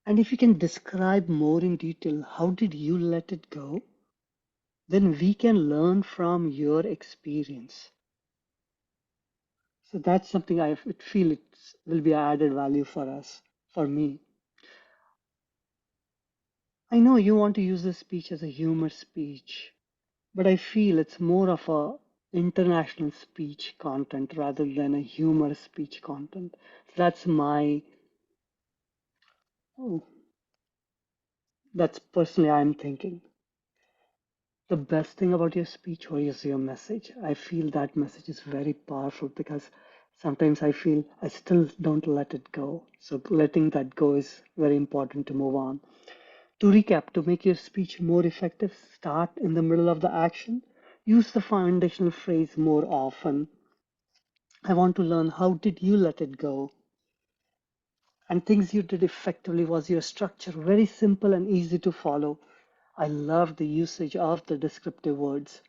And if you can describe more in detail, how did you let it go? Then we can learn from your experience. So that's something I feel it will be added value for us, for me. I know you want to use this speech as a humor speech, but I feel it's more of a international speech content rather than a humor speech content. That's my, that's personally I'm thinking. The best thing about your speech is your message. I feel that message is very powerful because sometimes I feel I still don't let it go. So letting that go is very important to move on. To recap, to make your speech more effective, start in the middle of the action. Use the foundational phrase more often. I want to learn how did you let it go? And things you did effectively was your structure, very simple and easy to follow. I love the usage of the descriptive words.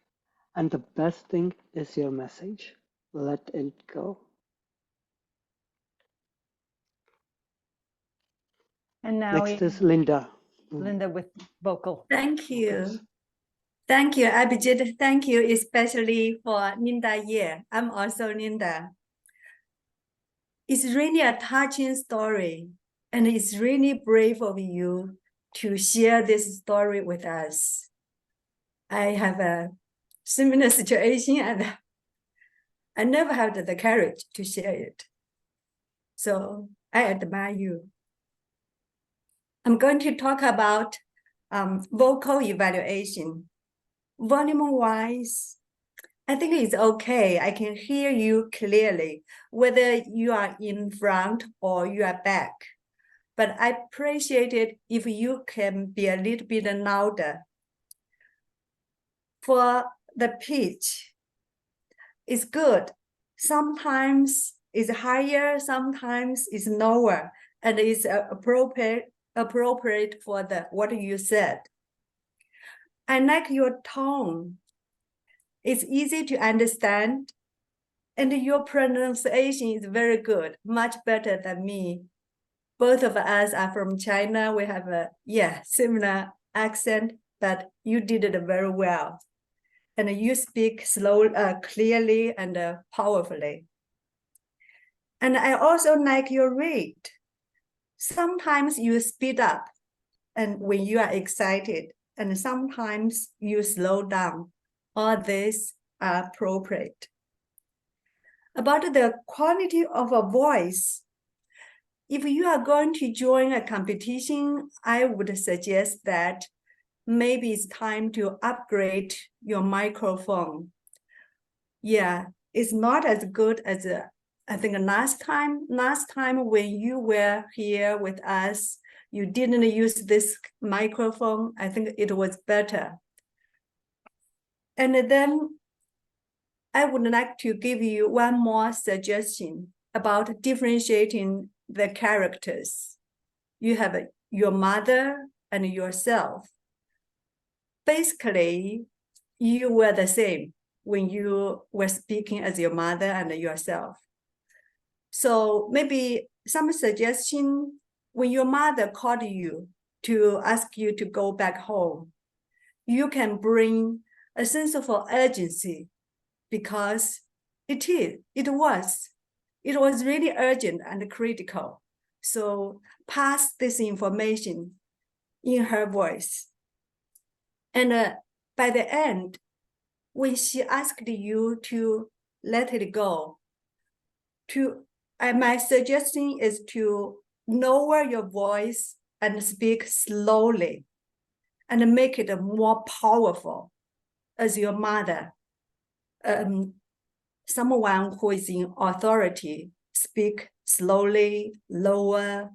And the best thing is your message. Let it go. And now Next is Linda. Linda with vocal. Thank you. Thank you, Abhijit. Thank you, especially for Linda Yeh. I'm also Linda. It's really a touching story, and it's really brave of you to share this story with us. I have a similar situation, and I never had the courage to share it. So I admire you. I'm going to talk about vocal evaluation. Volume-wise, I think it's okay. I can hear you clearly, whether you are in front or you are back. But I appreciate it if you can be a little bit louder. For the pitch, it's good. Sometimes it's higher, sometimes it's lower, and it's appropriate for what you said. I like your tone. It's easy to understand, and your pronunciation is very good, much better than me. Both of us are from China. We have a similar accent, but you did it very well. And you speak clearly and powerfully. And I also like your rate. Sometimes you speed up and when you are excited, and sometimes you slow down. All this are appropriate. About the quality of a voice. If you are going to join a competition, I would suggest that maybe it's time to upgrade your microphone. Yeah, it's not as good as I think last time when you were here with us, you didn't use this microphone. I think it was better. And then I would like to give you one more suggestion about differentiating the characters. You have your mother and yourself. Basically, you were the same when you were speaking as your mother and yourself. So maybe some suggestion when your mother called you to ask you to go back home, you can bring a sense of urgency because it was really urgent and critical. So pass this information in her voice. And by the end, when she asked you to let it go, my suggestion is to lower your voice and speak slowly and make it more powerful as your mother. Someone who is in authority, speak slowly, lower.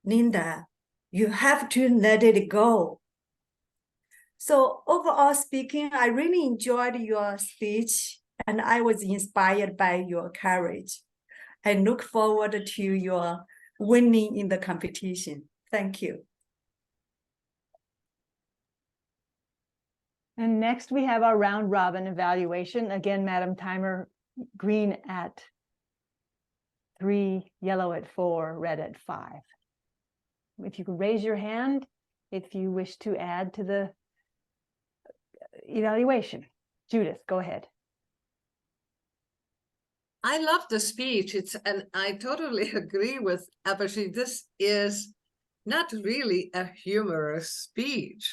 Linda, you have to let it go. So overall speaking, I really enjoyed your speech and I was inspired by your courage. I look forward to your winning in the competition. Thank you. And next we have our round robin evaluation. Again, Madam Timer, green at 3, yellow at 4, red at 5. If you could raise your hand if you wish to add to the evaluation. Judith, go ahead. I love the speech. And I totally agree with Apashi. This is not really a humorous speech.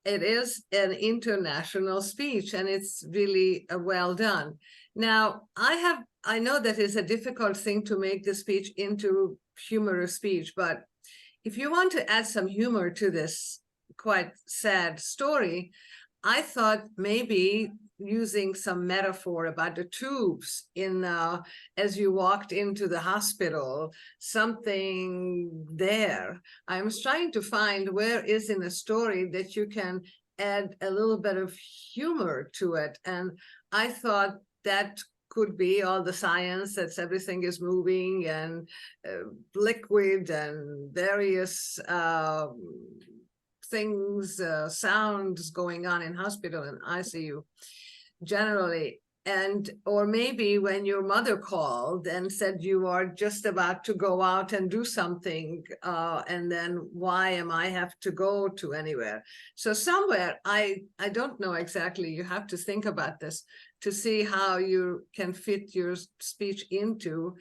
It is an international speech, and it's really well done. Now, I know that it's a difficult thing to make the speech into humorous speech, but if you want to add some humor to this quite sad story, I thought maybe using some metaphor about the tubes as you walked into the hospital, something there. I was trying to find where is in a story that you can add a little bit of humor to it. And I thought that could be all the science that everything is moving and liquid and various things, sounds going on in hospital and ICU generally. And or maybe when your mother called and said you are just about to go out and do something, and then why am I have to go to anywhere? So somewhere, I don't know exactly, you have to think about this to see how you can fit your speech into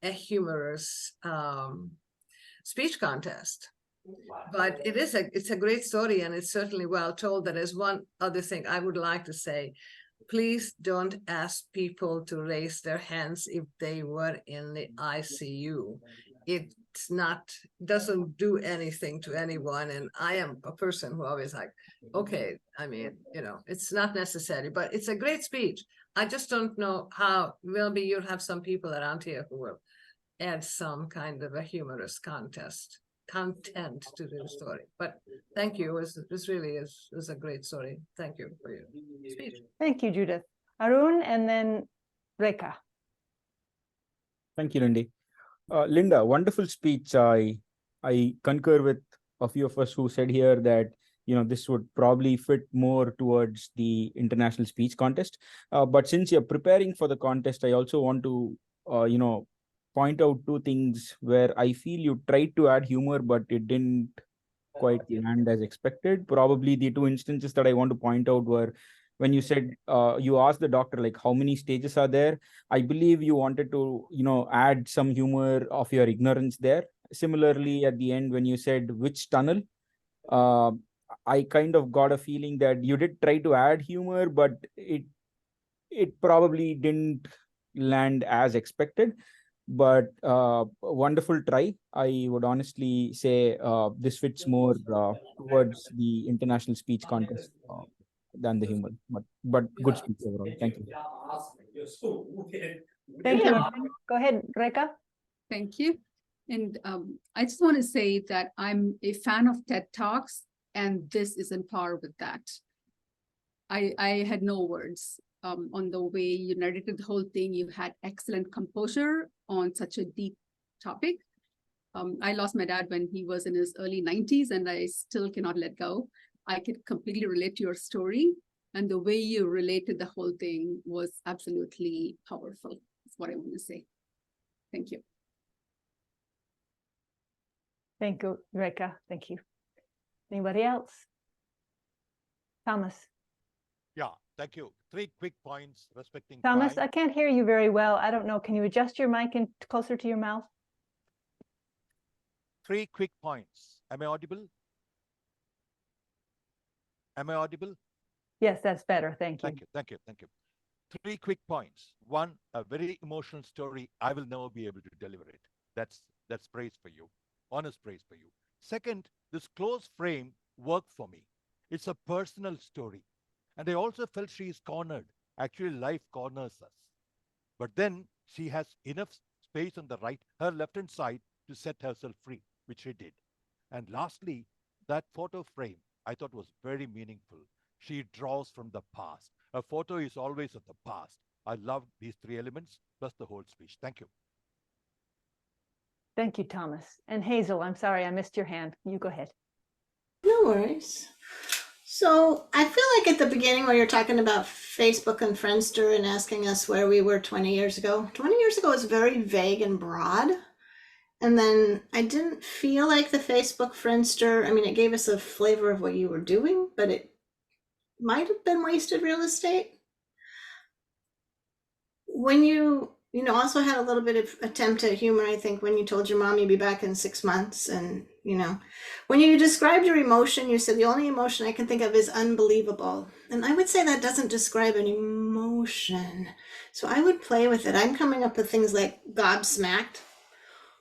a humorous speech contest. But it's a great story, and it's certainly well told. That is one other thing I would like to say. Please don't ask people to raise their hands if they were in the ICU. Doesn't do anything to anyone. And I am a person who always like, okay, I mean, it's not necessary, but it's a great speech. I just don't know how. Maybe you'll have some people around here who will add some kind of a humorous content to the story. But thank you. This really is a great story. Thank you for your speech. Thank you, Judith. Arun and then Rekha. Thank you, Lindy. Linda, wonderful speech. I concur with a few of us who said here that this would probably fit more towards the international speech contest. But since you're preparing for the contest, I also want to point out two things where I feel you tried to add humor, but it didn't quite land as expected. Probably the two instances that I want to point out were when you said you asked the doctor, like, how many stages are there? I believe you wanted to, add some humor of your ignorance there. Similarly, at the end, when you said which tunnel, I kind of got a feeling that you did try to add humor, but it probably didn't land as expected, but wonderful try. I would honestly say this fits more towards the international speech contest than the humor, but good speech overall. Thank you. Thank you. Go ahead, Reka. Thank you. And I just want to say that I'm a fan of TED Talks, and this is in par with that. I had no words on the way you narrated the whole thing. You had excellent composure on such a deep topic. I lost my dad when he was in his early 90s, and I still cannot let go. I could completely relate to your story, and the way you related the whole thing was absolutely powerful. That's what I want to say. Thank you. Thank you, Reka. Thank you. Anybody else? Thomas. Yeah, thank you. 3 quick points respecting Thomas, time. I can't hear you very well. I don't know. Can you adjust your mic in closer to your mouth? 3 quick points. Am I audible? Am I audible? Yes, that's better. Thank you. Thank you. Thank you. Thank you. 3 quick points. 1, a very emotional story. I will never be able to deliver it. That's praise for you. Honest praise for you. 2nd, this close frame worked for me. It's a personal story. And I also felt she is cornered. Actually, life corners us. But then she has enough space on the right, her left-hand side, to set herself free, which she did. And lastly, that photo frame I thought was very meaningful. She draws from the past. A photo is always of the past. I love these 3 elements, plus the whole speech. Thank you. Thank you, Thomas. And Hazel, I'm sorry, I missed your hand. You go ahead. No worries. So I feel like at the beginning where you're talking about Facebook and Friendster and asking us where we were 20 years ago, 20 years ago was very vague and broad. And then I didn't feel like the Facebook Friendster, I mean, it gave us a flavor of what you were doing, but it might have been wasted real estate. When you also had a little bit of attempt at humor, I think, when you told your mom you'd be back in 6 months. And, when you described your emotion, you said the only emotion I can think of is unbelievable. And I would say that doesn't describe an emotion. So I would play with it. I'm coming up with things like gobsmacked,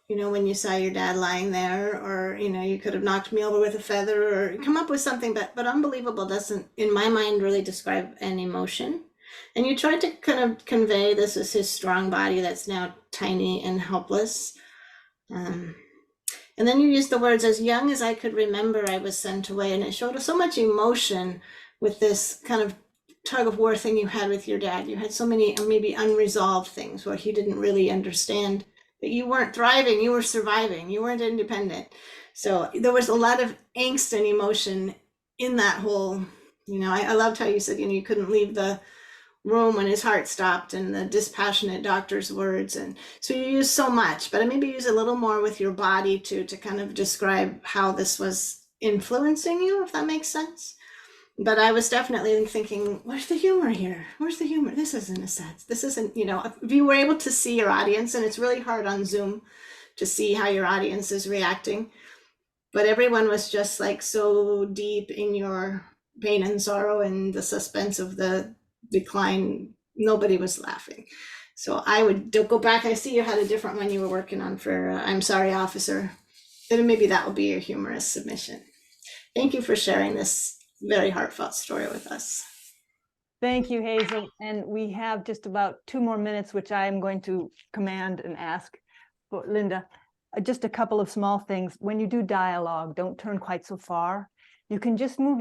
when you saw your dad lying there, or, you could have knocked me over with a feather, or come up with something, but unbelievable doesn't, in my mind, really describe an emotion. And you tried to kind of convey this as his strong body that's now tiny and helpless. And then you used the words, as young as I could remember, I was sent away. And it showed so much emotion with this kind of tug of war thing you had with your dad. You had so many maybe unresolved things where he didn't really understand that you weren't thriving, you were surviving, you weren't independent. So there was a lot of angst and emotion in that whole, I loved how you said, you couldn't leave the room when his heart stopped, and the dispassionate doctor's words. And so you use so much, but I maybe use a little more with your body to kind of describe how this was influencing you, if that makes sense. But I was definitely thinking, where's the humor here? Where's the humor? This isn't a set. This isn't, if you were able to see your audience, and it's really hard on Zoom to see how your audience is reacting, but everyone was just like so deep in your pain and sorrow and the suspense of the decline. Nobody was laughing. So I would go back. I see you had a different one you were working on for I'm Sorry, Officer. Then maybe that will be your humorous submission. Thank you for sharing this very heartfelt story with us. Thank you, Hazel. And we have just about 2 more minutes, which I am going to command and ask for Linda. Just a couple of small things. When you do dialogue, don't turn quite so far. You can just move,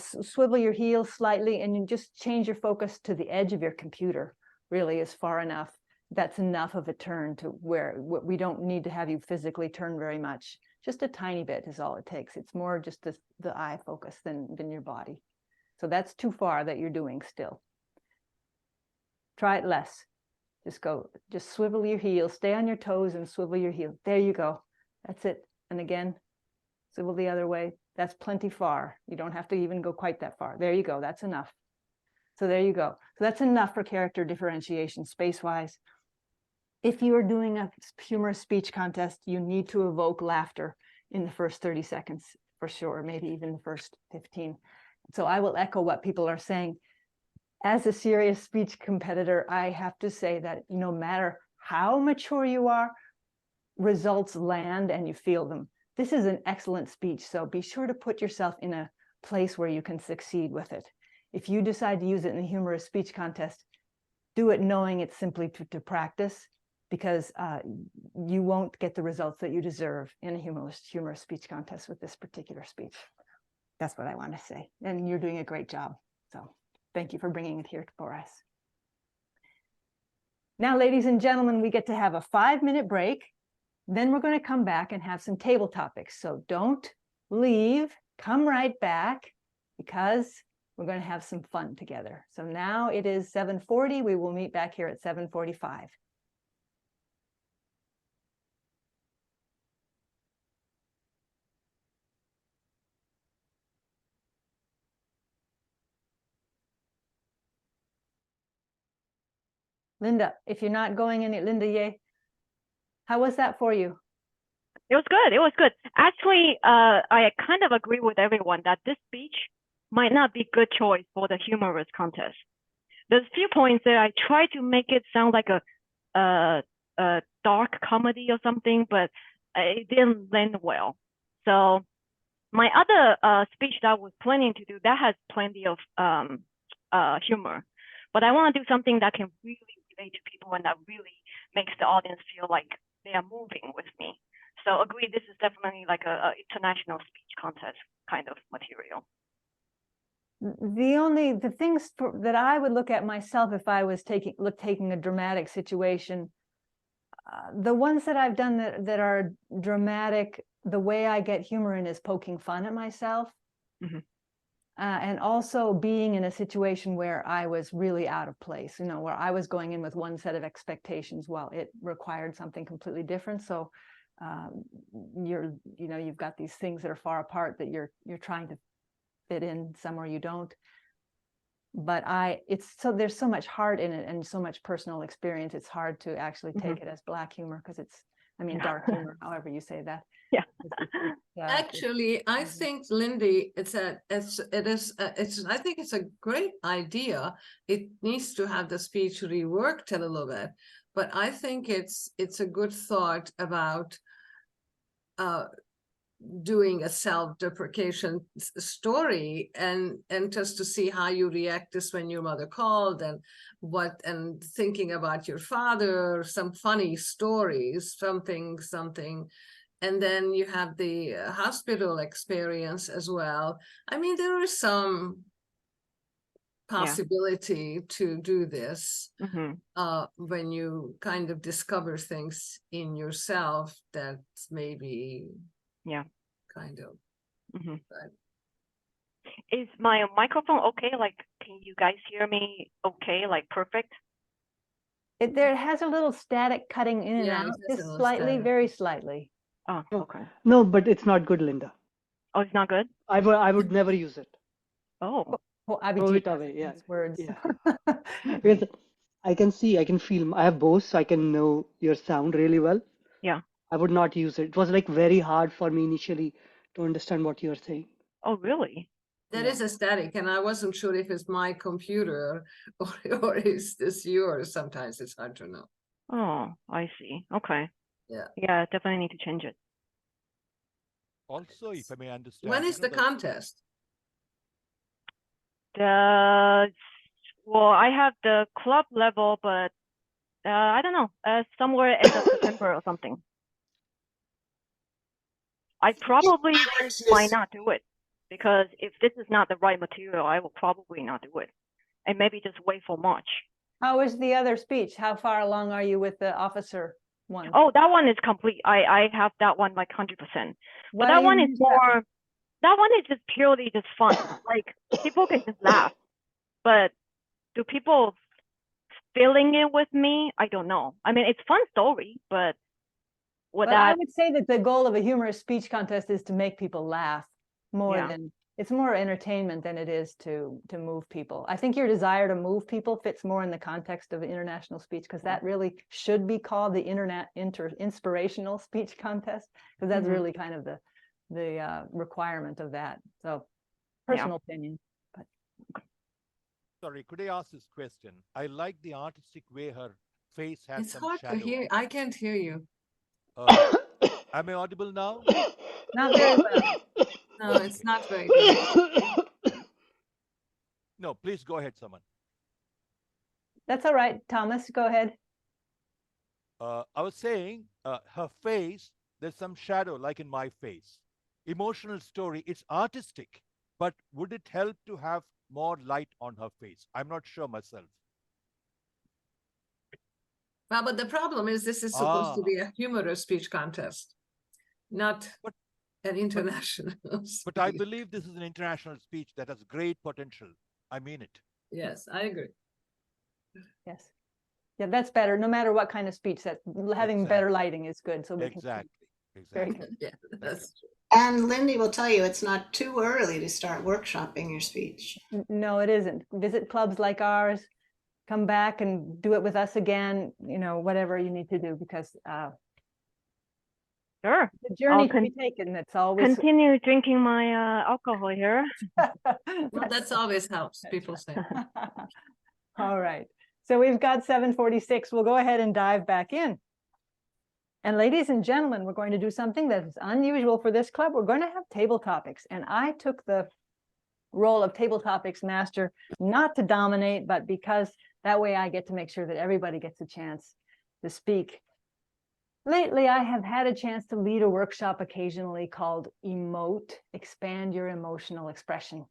swivel your heels slightly, and you just change your focus to the edge of your computer. Really is far enough. That's enough of a turn to where we don't need to have you physically turn very much. Just a tiny bit is all it takes. It's more just the eye focus than your body. So that's too far that you're doing still. Try it less. Just swivel your heels, stay on your toes and swivel your heel. There you go. That's it. And again, swivel the other way. That's plenty far. You don't have to even go quite that far. There you go. That's enough. So there you go. So that's enough for character differentiation space-wise. If you are doing a humorous speech contest, you need to evoke laughter in the first 30 seconds for sure, maybe even the first 15. So I will echo what people are saying. as a serious speech competitor, I have to say that no matter how mature you are, results land and you feel them. This is an excellent speech, so be sure to put yourself in a place where you can succeed with it. If you decide to use it in a humorous speech contest, do it knowing it's simply to practice, because you won't get the results that you deserve in a humorous speech contest with this particular speech. That's what I want to say. And you're doing a great job. So thank you for bringing it here for us. Now, ladies and gentlemen, we get to have a 5-minute break. Then we're going to come back and have some table topics. So don't leave. Come right back, because we're going to have some fun together. So now it is 7:40. We will meet back here at 7:45. Linda, if you're not going any, Linda Yeh, how was that for you? It was good. It was good. Actually, I kind of agree with everyone that this speech might not be a good choice for the humorous contest. There's a few points there. I tried to make it sound like a dark comedy or something, but it didn't land well. So my other speech that I was planning to do, that has plenty of humor, but I want to do something that can really relate to people and that really makes the audience feel like they are moving with me. So agree, this is definitely like a international speech contest kind of material. The things that I would look at myself if I was taking a dramatic situation, the ones that I've done that are dramatic, the way I get humor in is poking fun at myself. Mm-hmm. And also being in a situation where I was really out of place, where I was going in with one set of expectations while it required something completely different. So you've got these things that are far apart that you're trying to fit in somewhere you don't. But there's so much heart in it and so much personal experience. It's hard to actually take it as Black humor, because dark humor, however you say that. Yeah. Actually, I think, Lindy, I think it's a great idea. It needs to have the speech reworked a little bit, but I think it's a good thought about doing a self-deprecation story and just to see how you react this when your mother called and thinking about your father, some funny stories, something. And then you have the hospital experience as well. I mean, there is some possibility to do this when you kind of discover things in yourself that maybe kind of. But is my microphone okay? Like, can you guys hear me okay? Like, perfect? It has a little static cutting in and out, just slightly, static. Very slightly. Oh, okay. No, but it's not good, Linda. Oh, it's not good? I would never use it. Oh. Throw it away. Yeah. Words. Yeah. Because I can feel, I have both, so I can know your sound really well. Yeah. I would not use it. It was like very hard for me initially to understand what you're saying. Oh, really? That is a static, and I wasn't sure if it's my computer or is this yours. Sometimes it's hard to know. Oh, I see. Okay. Yeah. Yeah, definitely need to change it. Also, if I may understand. When is the contest? Well, I have the club level, but I don't know, somewhere end of September or something. I probably might not do it, because if this is not the right material, I will probably not do it, and maybe just wait for March. How is the other speech? How far along are you with the officer one? Oh, that one is complete. I have that one like 100%. But that one is more. That one is just purely just fun. Like, people can just laugh, but do people feeling it with me? I don't know. I mean, it's a fun story, but I would say that the goal of a humorous speech contest is to make people laugh more than it's more entertainment than it is to move people. I think your desire to move people fits more in the context of an international speech, because that really should be called the inspirational speech contest, because that's really kind of the requirement of that. So personal opinion. But sorry, could I ask this question? I like the artistic way her face has It's some hard shadow. to hear. I can't hear you. Am I audible now? Not very well. No, it's not very good. No, please go ahead, someone. That's all right, Thomas, go ahead. I was saying her face, there's some shadow like in my face. Emotional story, it's artistic, but would it help to have more light on her face? I'm not sure myself. Well, but the problem is this is supposed to be a humorous speech contest, not an international But I speech. believe this is an international speech that has great potential. I mean it. Yes, I agree. Yes. Yeah, that's better. No matter what kind of speech, that having better lighting is good. So we can. Very good. Yeah, that's true. And Lindy will tell you it's not too early to start workshopping your speech. No, it isn't. Visit clubs like ours, come back and do it with us again, you know, whatever you need to do, because Sure. the journey I'll to be taken, it's always. continue drinking my alcohol here. Well, that's always helps, people say. All right. So we've got 7:46. We'll go ahead and dive back in. And ladies and gentlemen, we're going to do something that is unusual for this club. We're going to have table topics. And I took the role of table topics master, not to dominate, but because that way I get to make sure that everybody gets a chance to speak. Lately, I have had a chance to lead a workshop occasionally called Emote, Expand Your Emotional Expression.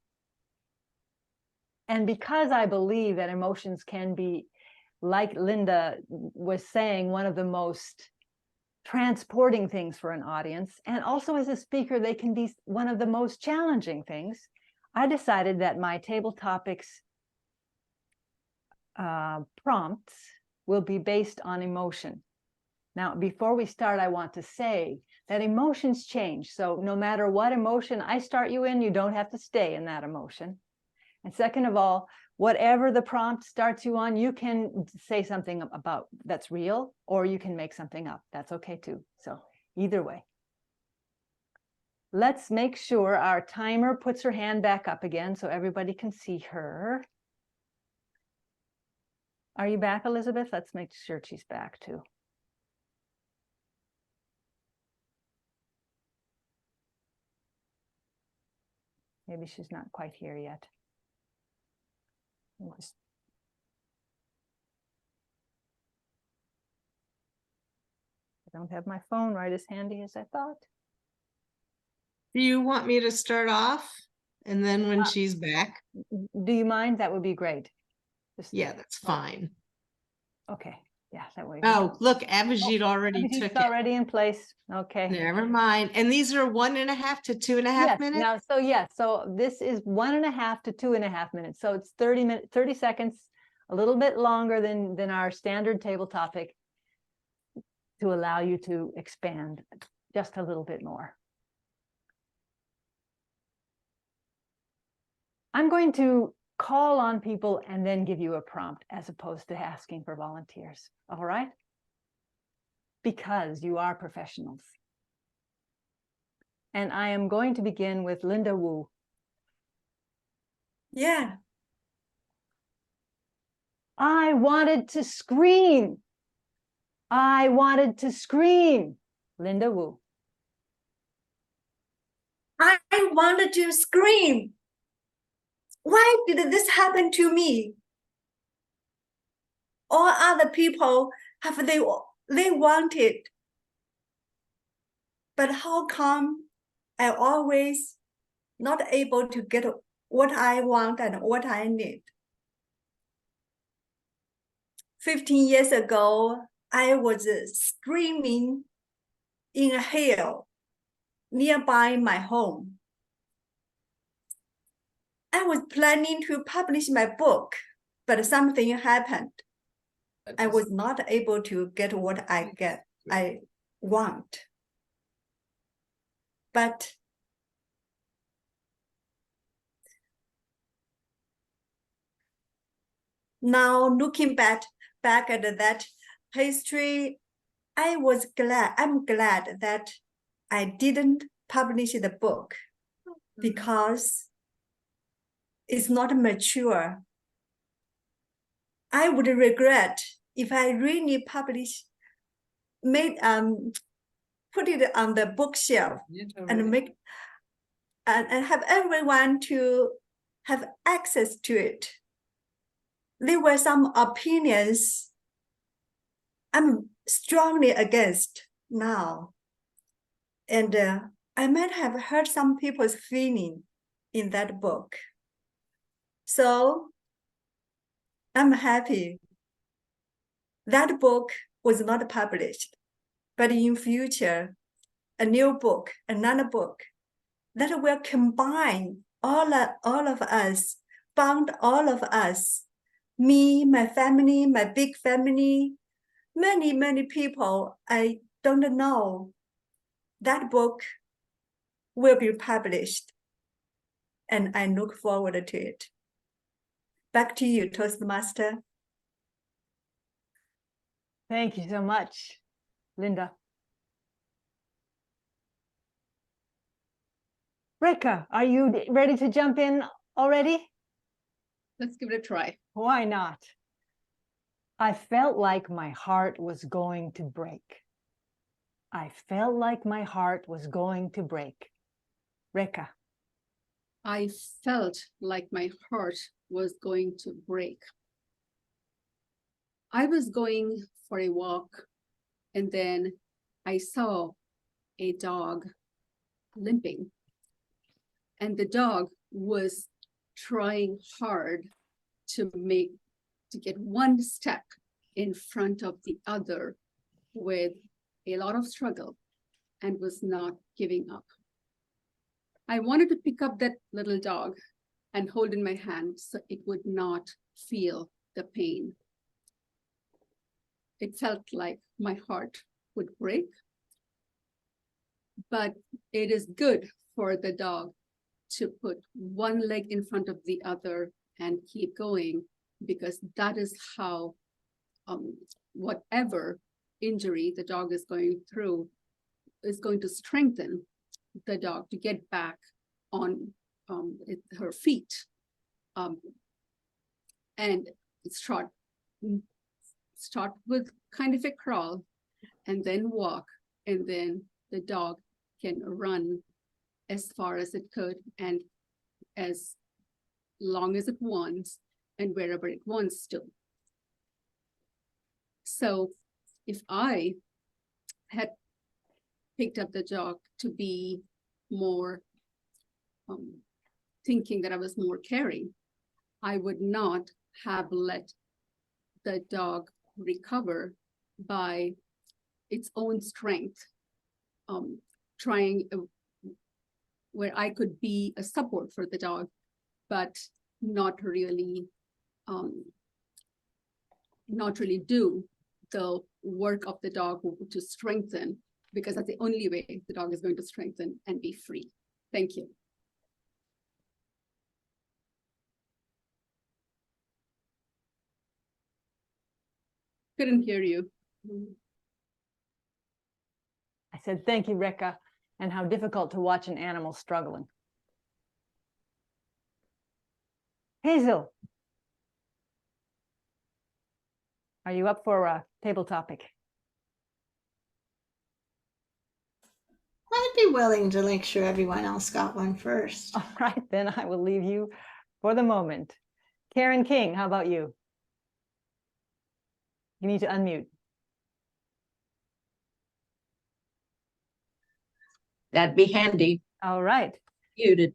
And because I believe that emotions can be, like Linda was saying, one of the most transporting things for an audience, and also as a speaker, they can be one of the most challenging things, I decided that my table topics prompts will be based on emotion. Now, before we start, I want to say that emotions change. So no matter what emotion I start you in, you don't have to stay in that emotion. And second of all, whatever the prompt starts you on, you can say something about that's real, or you can make something up. That's okay too. So either way. Let's make sure our timer puts her hand back up again so everybody can see her. Are you back, Elizabeth? Let's make sure she's back too. Maybe she's not quite here yet. I don't have my phone right as handy as I thought. Do you want me to start off and then when she's back? Do you mind? That would be great. Yeah, that's fine. Okay. Yeah, that way. Oh, look, Abhijit already took it. Already in place. Okay. Never mind. And these are 1.5 to 2.5 minutes? Now, so this is 1.5 to 2.5 minutes. So it's 30 seconds, a little bit longer than our standard table topic, to allow you to expand just a little bit more. I'm going to call on people and then give you a prompt as opposed to asking for volunteers. All right? Because you are professionals. And I am going to begin with Linda Wu. Yeah. I wanted to scream. I wanted to scream. Linda Wu. I wanted to scream. Why did this happen to me? All other people have they wanted. But how come I always not able to get what I want and what I need? 15 years ago, I was screaming in a hill nearby my home. I was planning to publish my book, but something happened. I was not able to get what I want. But now looking back at that history, I'm glad that I didn't publish the book because it's not mature I would regret if I really put it on the bookshelf and make and have everyone to have access to it. There were some opinions I'm strongly against now. And I might have hurt some people's feeling in that book. So I'm happy that book was not published, but in future, a new book, another book that will combine all of us, bound all of us, me, my family, my big family, many people I don't know. That book will be published, and I look forward to it. Back to you, Toastmaster. Thank you so much, Linda. Reka, are you ready to jump in already? Let's give it a try. Why not? I felt like my heart was going to break. I felt like my heart was going to break. Reka. I felt like my heart was going to break. I was going for a walk, and then I saw a dog limping, and the dog was trying hard to get one step in front of the other with a lot of struggle, and was not giving up. I wanted to pick up that little dog and hold in my hand so it would not feel the pain. It felt like my heart would break, but it is good for the dog to put one leg in front of the other and keep going, because that is how whatever injury the dog is going through is going to strengthen the dog to get back on her feet, and start with kind of a crawl, and then walk, and then the dog can run as far as it could and as long as it wants and wherever it wants to. So if I had picked up the dog to be more thinking that I was more caring, I would not have let the dog recover by its own strength, trying where I could be a support for the dog, but not really do the work of the dog to strengthen, because that's the only way the dog is going to strengthen and be free. Thank you. Couldn't hear you. I said, thank you, Reka, and how difficult to watch an animal struggling. Hazel, are you up for a table topic? I'd be willing to make sure everyone else got one first. All right, then I will leave you for the moment. Karen King, how about you? You need to unmute. That'd be handy. All right. Muted.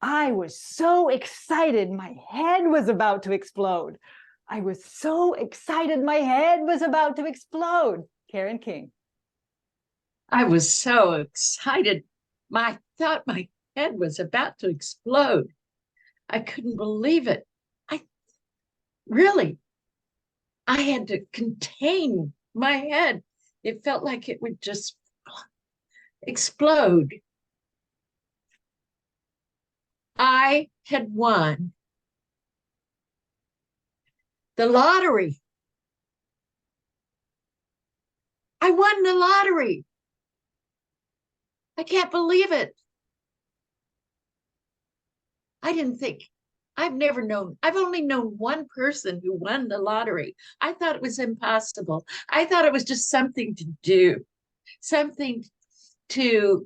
I was so excited. My head was about to explode. I was so excited. My head was about to explode. Karen King. I was so excited. I thought my head was about to explode. I couldn't believe it. I had to contain my head. It felt like it would just explode. I had won the lottery. I won the lottery. I can't believe it. I I've only known one person who won the lottery. I thought it was impossible. I thought it was just something to do, something to,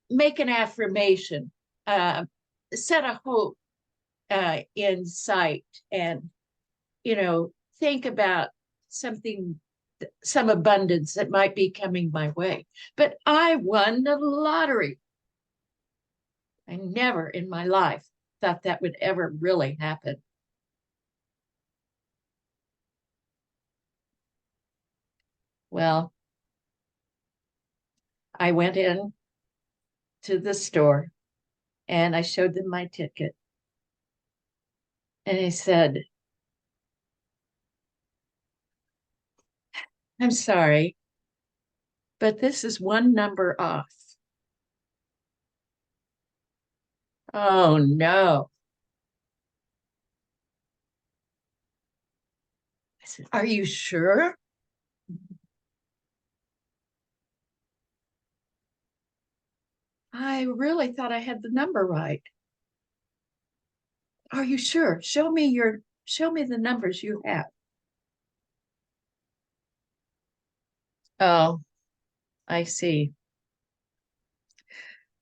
make an affirmation, set a hope in sight, and, think about some abundance that might be coming my way. But I won the lottery. I never in my life thought that would ever really happen. Well, I went in to the store and I showed them my ticket. And I said, I'm sorry, but this is one number off. Oh, no. I said, are you sure? I really thought I had the number right. Are you sure? Show me the numbers you have. Oh, I see.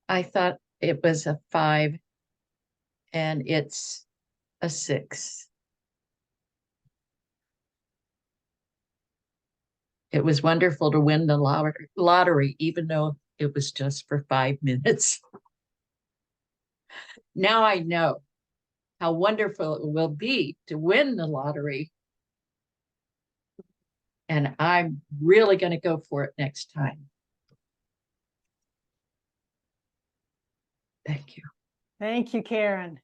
I thought it was a 5 and it's a 6. It was wonderful to win the lottery, even though it was just for 5 minutes. Now I know how wonderful it will be to win the lottery. And I'm really going to go for it next time. Thank you. Thank you, Karen.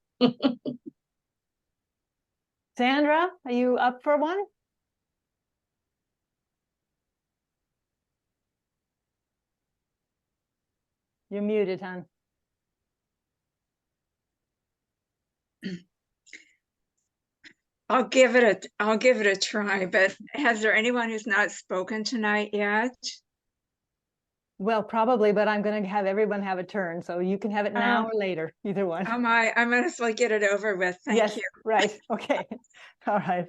Sandra, are you up for one? You're muted, hon. I'll give it a try, but has there anyone who's not spoken tonight yet? Well, probably, but I'm going to have everyone have a turn, so you can have it now or later, either one. I might as well get it over with. Thank you. Right. Okay. All right.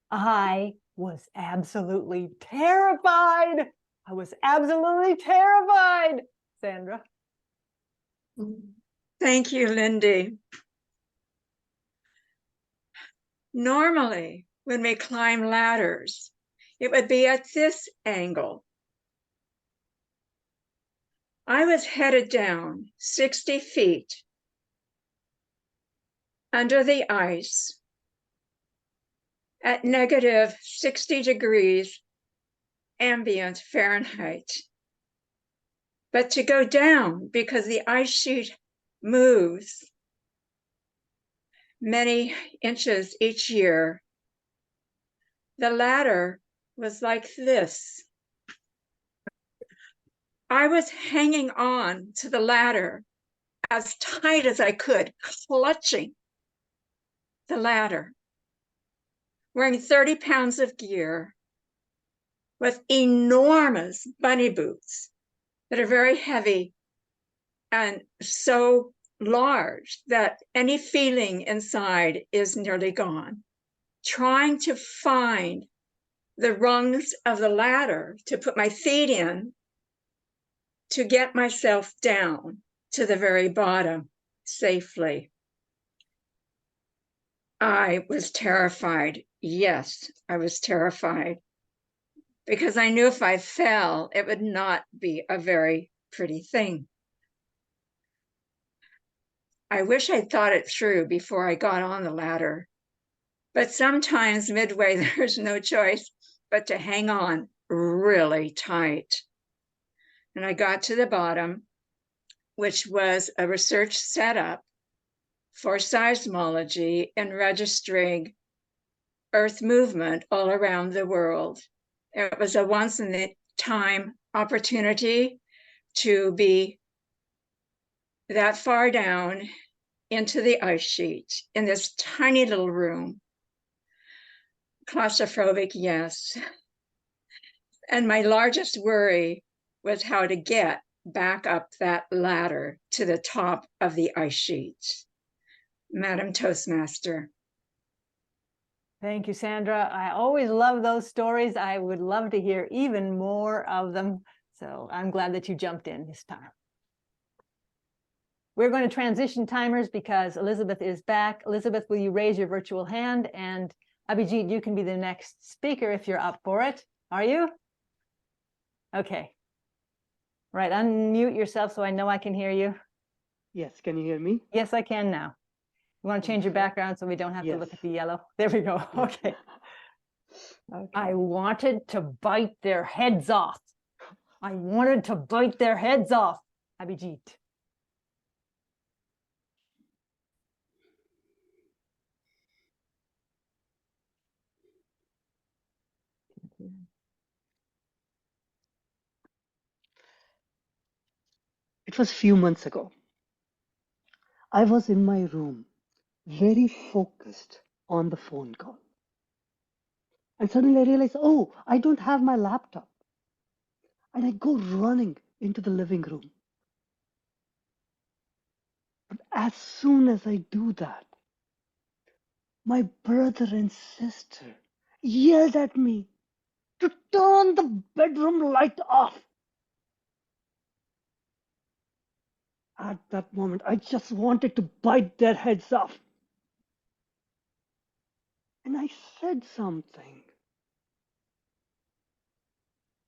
I was absolutely terrified. I was absolutely terrified. Sandra. Thank you, Lindy. Normally, when we climb ladders, it would be at this angle. I was headed down 60 feet under the ice at negative 60 degrees ambient Fahrenheit. But to go down, because the ice sheet moves many inches each year, the ladder was like this. I was hanging on to the ladder as tight as I could, clutching the ladder, wearing 30 pounds of gear with enormous bunny boots that are very heavy and so large that any feeling inside is nearly gone. Trying to find the rungs of the ladder to put my feet in to get myself down to the very bottom safely. I was terrified. Yes, I was terrified because I knew if I fell, it would not be a very pretty thing. I wish I'd thought it through before I got on the ladder, but sometimes midway, there's no choice but to hang on really tight. And I got to the bottom, which was a research setup for seismology and registering Earth movement all around the world. It was a once-in-a-time opportunity to be that far down into the ice sheet in this tiny little room. Claustrophobic, yes. And my largest worry was how to get back up that ladder to the top of the ice sheet. Madam Toastmaster. Thank you, Sandra. I always love those stories. I would love to hear even more of them. So I'm glad that you jumped in this time. We're going to transition timers because Elizabeth is back. Elizabeth, will you raise your virtual hand? And Abhijit, you can be the next speaker if you're up for it. Are you? Okay. Right, unmute yourself so I know I can hear you. Yes, can you hear me? Yes, I can now. You want to change your background so we don't have to look at the yellow? There we go. Okay. I wanted to bite their heads off. I wanted to bite their heads off, Abhijit. It was few months ago. I was in my room, very focused on the phone call. And suddenly I realized, oh, I don't have my laptop. And I go running into the living room. But as soon as I do that, my brother and sister yelled at me to turn the bedroom light off. At that moment, I just wanted to bite their heads off. And I said something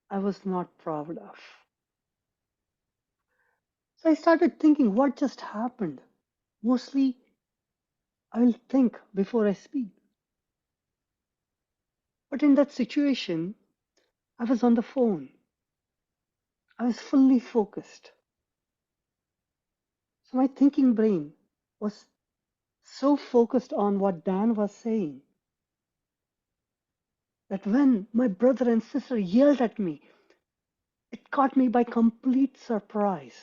I was not proud of. So I started thinking, what just happened? Mostly, I'll think before I speak. But in that situation, I was on the phone. I was fully focused. So my thinking brain was so focused on what Dan was saying that when my brother and sister yelled at me, it caught me by complete surprise.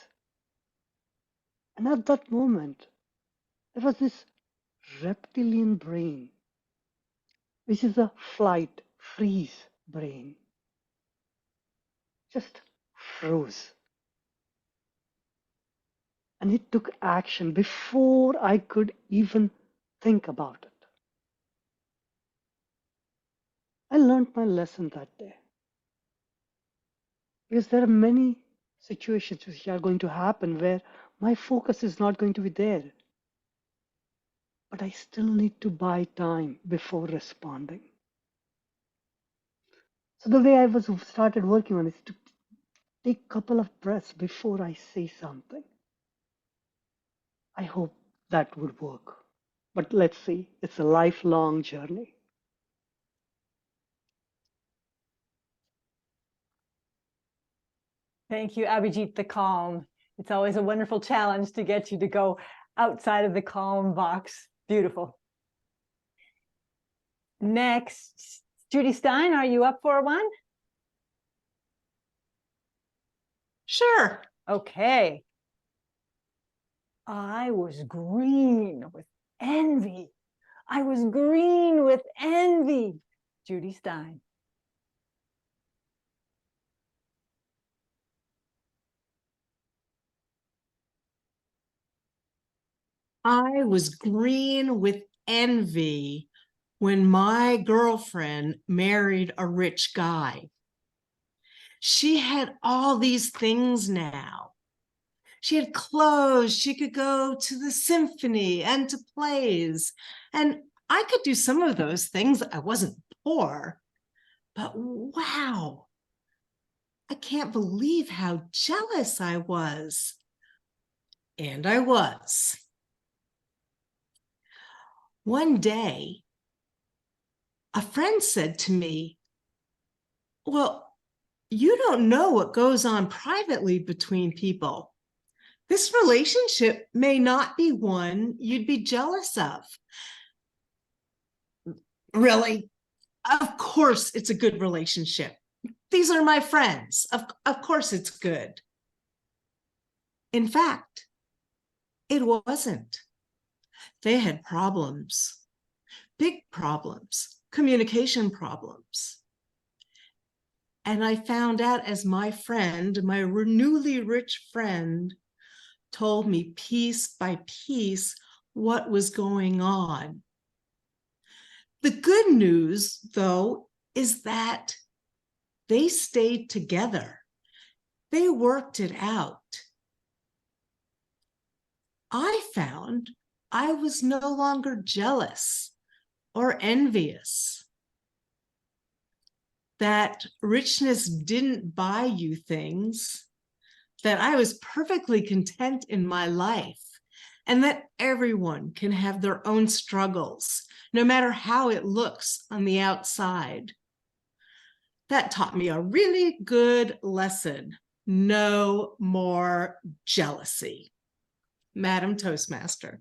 And at that moment, there was this reptilian brain, which is a flight, freeze brain, just froze. And it took action before I could even think about it. I learned my lesson that day. Because there are many situations which are going to happen where my focus is not going to be there. But I still need to buy time before responding. So the way I started working on it is to take a couple of breaths before I say something. I hope that would work. But let's see, it's a lifelong journey. Thank you, Abhijit, the calm. It's always a wonderful challenge to get you to go outside of the calm box. Beautiful. Next, Judy Stein, are you up for one? Sure. Okay. I was green with envy. I was green with envy. Judy Stein. I was green with envy when my girlfriend married a rich guy. She had all these things now. She had clothes, she could go to the symphony and to plays. And I could do some of those things. I wasn't poor, but wow, I can't believe how jealous I was. And I was. One day, a friend said to me, well, you don't know what goes on privately between people. This relationship may not be one you'd be jealous of. Really? Of course it's a good relationship. These are my friends. Of course it's good. In fact, it wasn't. They had problems, big problems, communication problems. And I found out as my friend, my newly rich friend, told me piece by piece what was going on. The good news, though, is that they stayed together. They worked it out. I found I was no longer jealous or envious. That richness didn't buy you things, that I was perfectly content in my life, and that everyone can have their own struggles, no matter how it looks on the outside. That taught me a really good lesson. No more jealousy. Madam Toastmaster.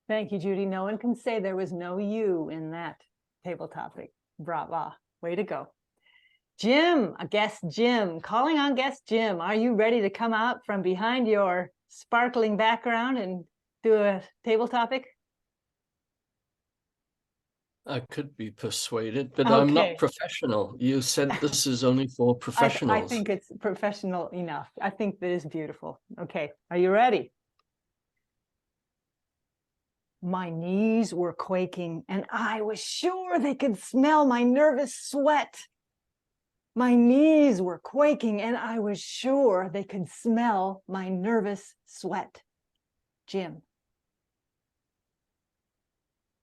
Thank you, Judy. No one can say there was no you in that table topic. Brava. Way to go. Jim, a guest Jim, calling on guest Jim. Are you ready to come out from behind your sparkling background and do a table topic? I could be persuaded, but Okay. I'm not professional. You said this is only for professionals. I think it's professional enough. I think that is beautiful. Okay, are you ready? My knees were quaking, and I was sure they could smell my nervous sweat. My knees were quaking, and I was sure they could smell my nervous sweat. Jim.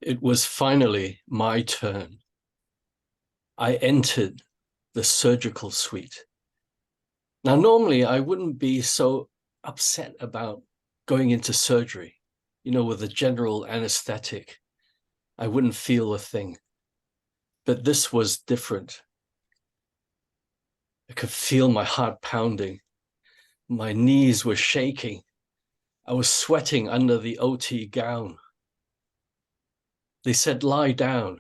It was finally my turn. I entered the surgical suite. Now, normally I wouldn't be so upset about going into surgery. You know, with a general anesthetic, I wouldn't feel a thing. But this was different. I could feel my heart pounding. My knees were shaking. I was sweating under the OT gown. They said, lie down.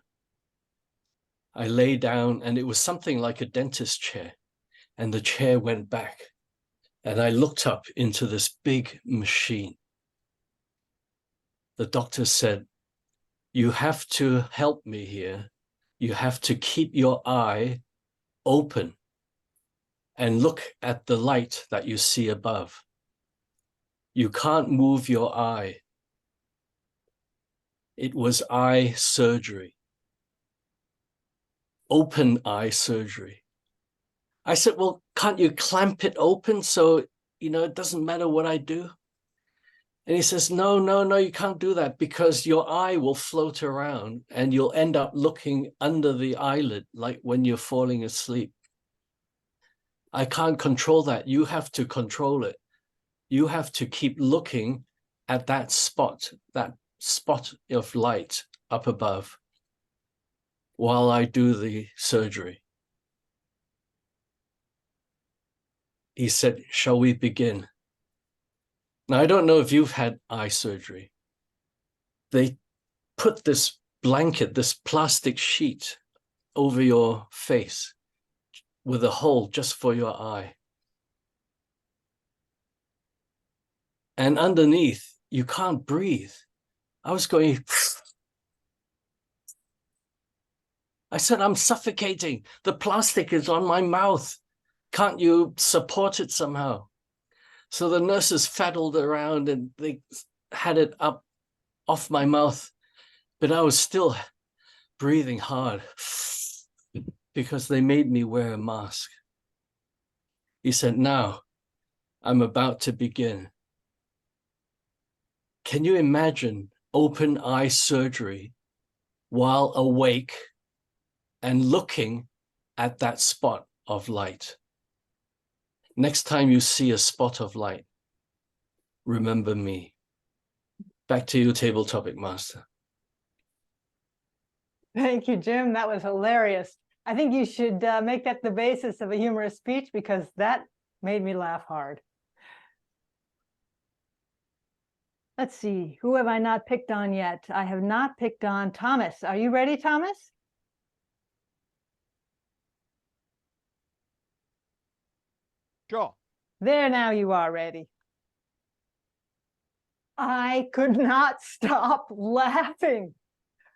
I lay down, and it was something like a dentist chair. And the chair went back. And I looked up into this big machine. The doctor said, you have to help me here. You have to keep your eye open and look at the light that you see above. You can't move your eye. It was eye surgery. Open eye surgery. I said, well, can't you clamp it open so, it doesn't matter what I do? And he says, no, you can't do that because your eye will float around and you'll end up looking under the eyelid like when you're falling asleep. I can't control that. You have to control it. You have to keep looking at that spot of light up above while I do the surgery. He said, shall we begin? Now, I don't know if you've had eye surgery. They put this blanket, this plastic sheet over your face with a hole just for your eye. And underneath, you can't breathe. I was going, I said, I'm suffocating. The plastic is on my mouth. Can't you support it somehow? So the nurses faddled around and they had it up off my mouth, but I was still breathing hard because they made me wear a mask. He said, now I'm about to begin. Can you imagine open eye surgery while awake and looking at that spot of light? Next time you see a spot of light, remember me. Back to you, Table Topic Master. Thank you, Jim. That was hilarious. I think you should make that the basis of a humorous speech because that made me laugh hard. Let's see, who have I not picked on yet? I have not picked on Thomas. Are you ready, Thomas? Sure. There, now you are ready. I could not stop laughing.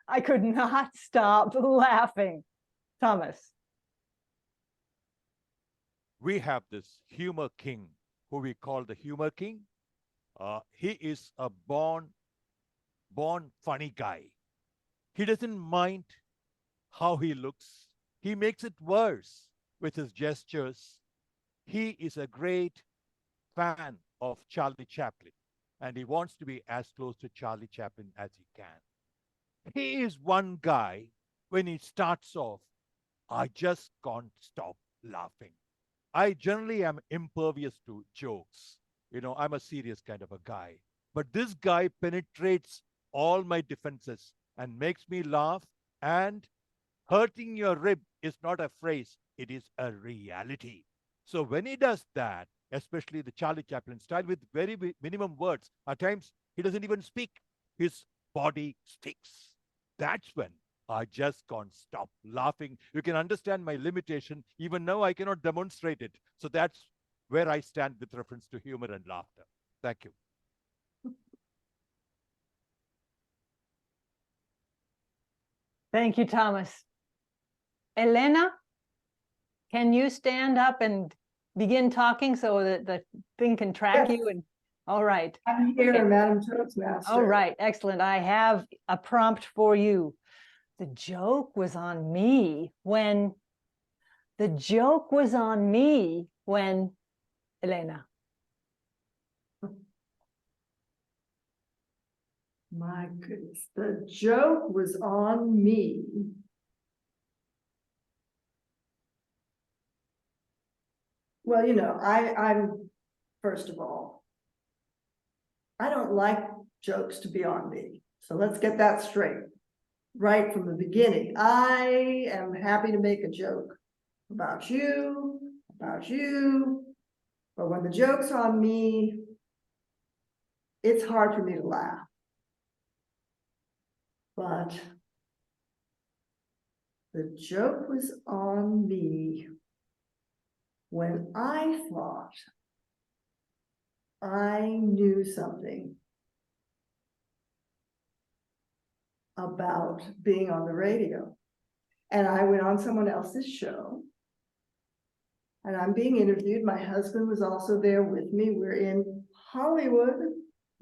I could not stop laughing. Thomas. We have this humor king who we call the humor king. He is a born funny guy. He doesn't mind how he looks. He makes it worse with his gestures. He is a great fan of Charlie Chaplin, and he wants to be as close to Charlie Chaplin as he can. He is one guy, when he starts off, I just can't stop laughing. I generally am impervious to jokes. I'm a serious kind of a guy. But this guy penetrates all my defenses and makes me laugh. And hurting your rib is not a phrase, it is a reality. So when he does that, especially the Charlie Chaplin style with very minimum words, at times he doesn't even speak, his body speaks. That's when I just can't stop laughing. You can understand my limitation. Even now, I cannot demonstrate it. So that's where I stand with reference to humor and laughter. Thank you. Thank you, Thomas. Elena, can you stand up and begin talking so that the thing can track Yes. you? And all right. I'm here, Okay. Madam Toastmaster. All right, excellent. I have a prompt for you. The joke was on me when Elena. My goodness, the joke was on me. Well, I'm, first of all, I don't like jokes to be on me. So let's get that straight. Right from the beginning, I am happy to make a joke about you, but when the joke's on me, it's hard for me to laugh. But the joke was on me when I thought I knew something about being on the radio. And I went on someone else's show. And I'm being interviewed. My husband was also there with me. We're in Hollywood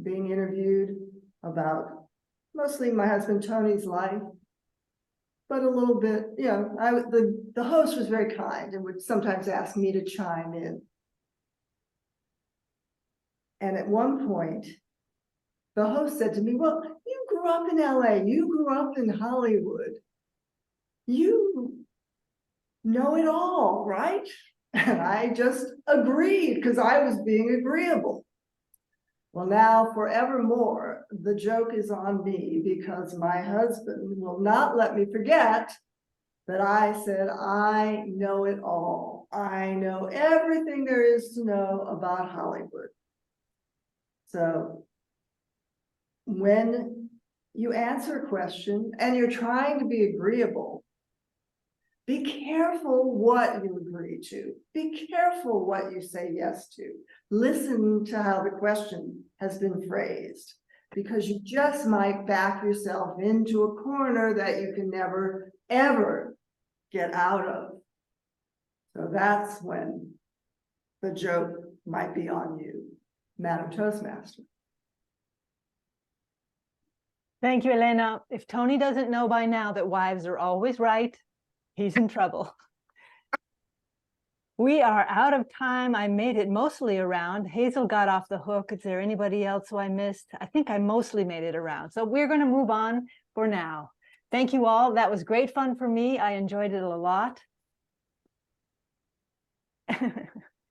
being interviewed about mostly my husband Tony's life, but a little bit, the host was very kind and would sometimes ask me to chime in. And at one point, the host said to me, well, you grew up in LA, you grew up in Hollywood. You know it all, right? And I just agreed because I was being agreeable. Well, now forevermore, the joke is on me because my husband will not let me forget that I said, I know it all. I know everything there is to know about Hollywood. So when you answer a question and you're trying to be agreeable, be careful what you agree to. Be careful what you say yes to. Listen to how the question has been phrased, because you just might back yourself into a corner that you can never, ever get out of. So that's when the joke might be on you, Madam Toastmaster. Thank you, Elena. If Tony doesn't know by now that wives are always right, he's in trouble. We are out of time. I made it mostly around. Hazel got off the hook. Is there anybody else who I missed? I think I mostly made it around. So we're going to move on for now. Thank you all. That was great fun for me. I enjoyed it a lot.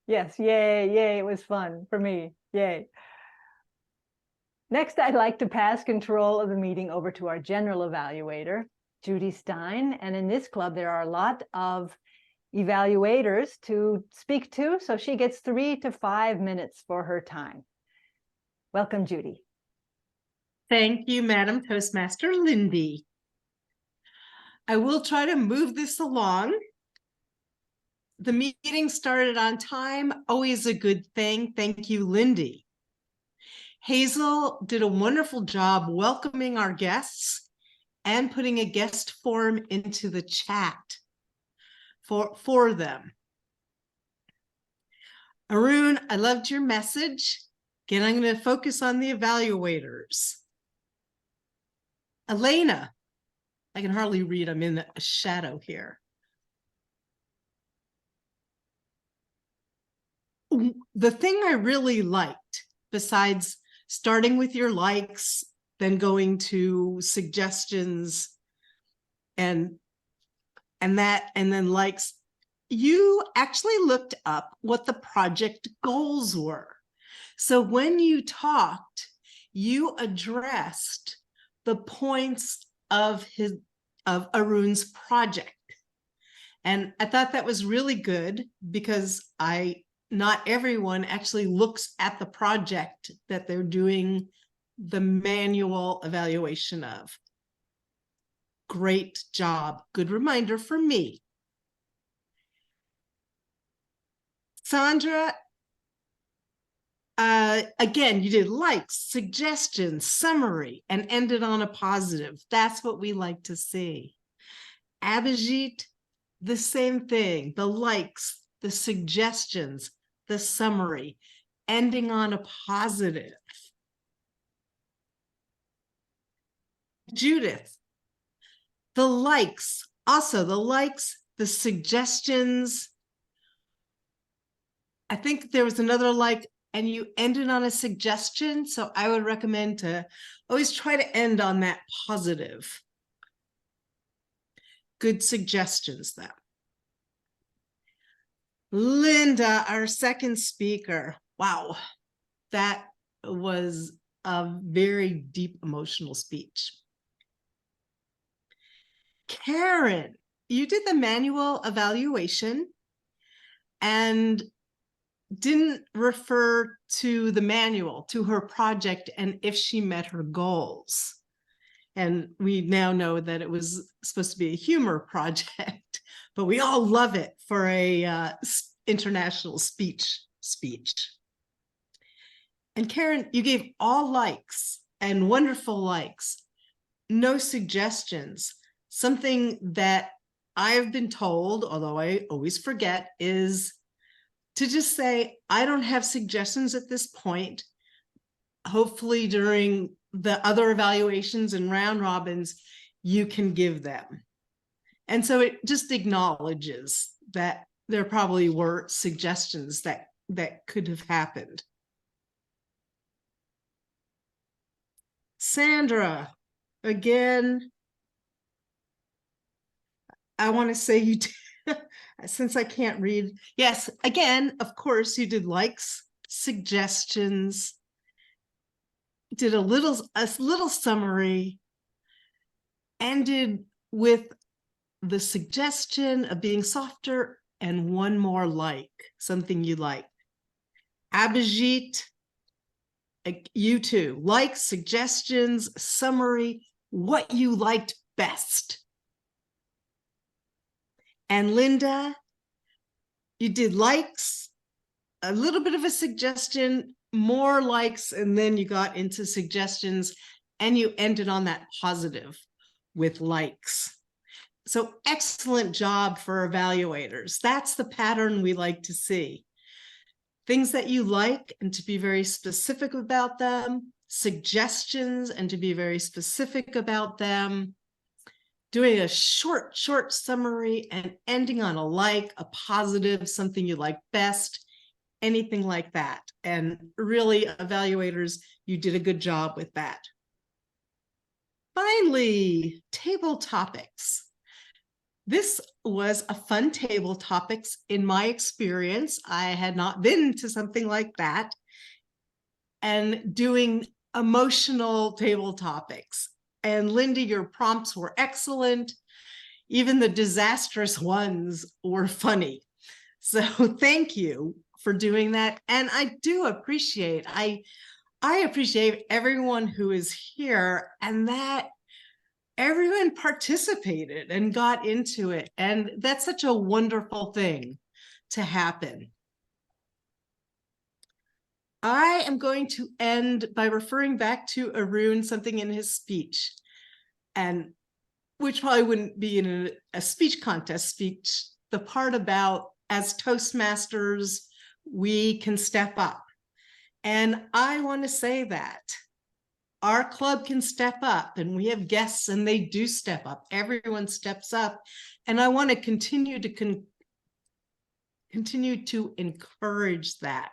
Yes, yay, yay. It was fun for me. Yay. Next, I'd like to pass control of the meeting over to our general evaluator, Judy Stein. And in this club, there are a lot of evaluators to speak to, so she gets 3 to 5 minutes for her time. Welcome, Judy. Thank you, Madam Toastmaster Lindy. I will try to move this along. The meeting started on time, always a good thing. Thank you, Lindy. Hazel did a wonderful job welcoming our guests and putting a guest form into the chat for them. Arun, I loved your message Again, I'm going to focus on the evaluators. Elena, I can hardly read, I'm in a shadow here. The thing I really liked, besides starting with your likes, then going to suggestions and then likes, you actually looked up what the project goals were. So when you talked, you addressed the points of Arun's project. And I thought that was really good because not everyone actually looks at the project that they're doing the manual evaluation of. Great job. Good reminder for me. Sandra, again, you did likes, suggestions, summary, and ended on a positive. That's what we like to see. Abhijit, the same thing. The likes, the suggestions, the summary, ending on a positive. Judith, the likes, also the likes, the suggestions. I think there was another like, and you ended on a suggestion. So I would recommend to always try to end on that positive. Good suggestions, though. Linda, our second speaker. Wow, that was a very deep emotional speech. Karen, you did the manual evaluation and didn't refer to the manual, to her project, and if she met her goals. And we now know that it was supposed to be a humor project, but we all love it for a international speech. And Karen, you gave all likes and wonderful likes, no suggestions. Something that I've been told, although I always forget, is to just say, I don't have suggestions at this point. Hopefully during the other evaluations and round robins, you can give them. And so it just acknowledges that there probably were suggestions that could have happened. Sandra, again, I want to say you did, since I can't read. Yes, again, of course, you did likes, suggestions, did a little summary, ended with the suggestion of being softer and one more like, something you like. Abhijit, you too, likes, suggestions, summary, what you liked best. And Linda, you did likes, a little bit of a suggestion, more likes, and then you got into suggestions, and you ended on that positive with likes. So excellent job for evaluators. That's the pattern we like to see. Things that you like and to be very specific about them, suggestions and to be very specific about them, doing a short summary and ending on a like, a positive, something you like best, anything like that. And really, evaluators, you did a good job with that. Finally, table topics. This was a fun table topics in my experience. I had not been to something like that. And doing emotional table topics. And Linda, your prompts were excellent. Even the disastrous ones were funny. So thank you for doing that. And I do appreciate, I appreciate everyone who is here and that everyone participated and got into it. And that's such a wonderful thing to happen. I am going to end by referring back to Arun, something in his speech, and which probably wouldn't be in a speech contest speech, the part about as Toastmasters, we can step up. And I want to say that our club can step up, and we have guests and they do step up. Everyone steps up. And I want to continue to encourage that.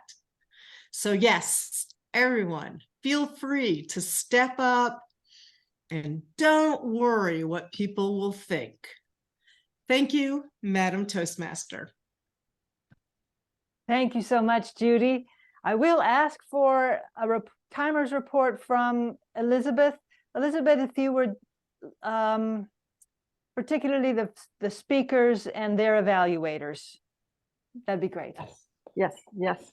So yes, everyone, feel free to step up and don't worry what people will think. Thank you, Madam Toastmaster. Thank you so much, Judy. I will ask for a timer's report from Elizabeth. Elizabeth, if you would, particularly the speakers and their evaluators, that'd be great. Yes, yes.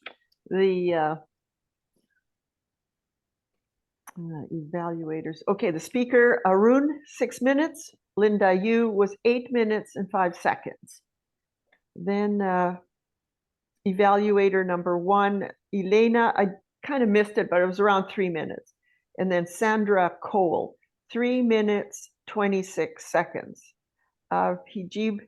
The evaluators. Okay, the speaker, Arun, 6 minutes. Linda Yeh was 8 minutes and 5 seconds. Then evaluator number 1, Elena, I kind of missed it, but it was around 3 minutes. And then Sandra Cole, 3 minutes, 26 seconds. Hijib,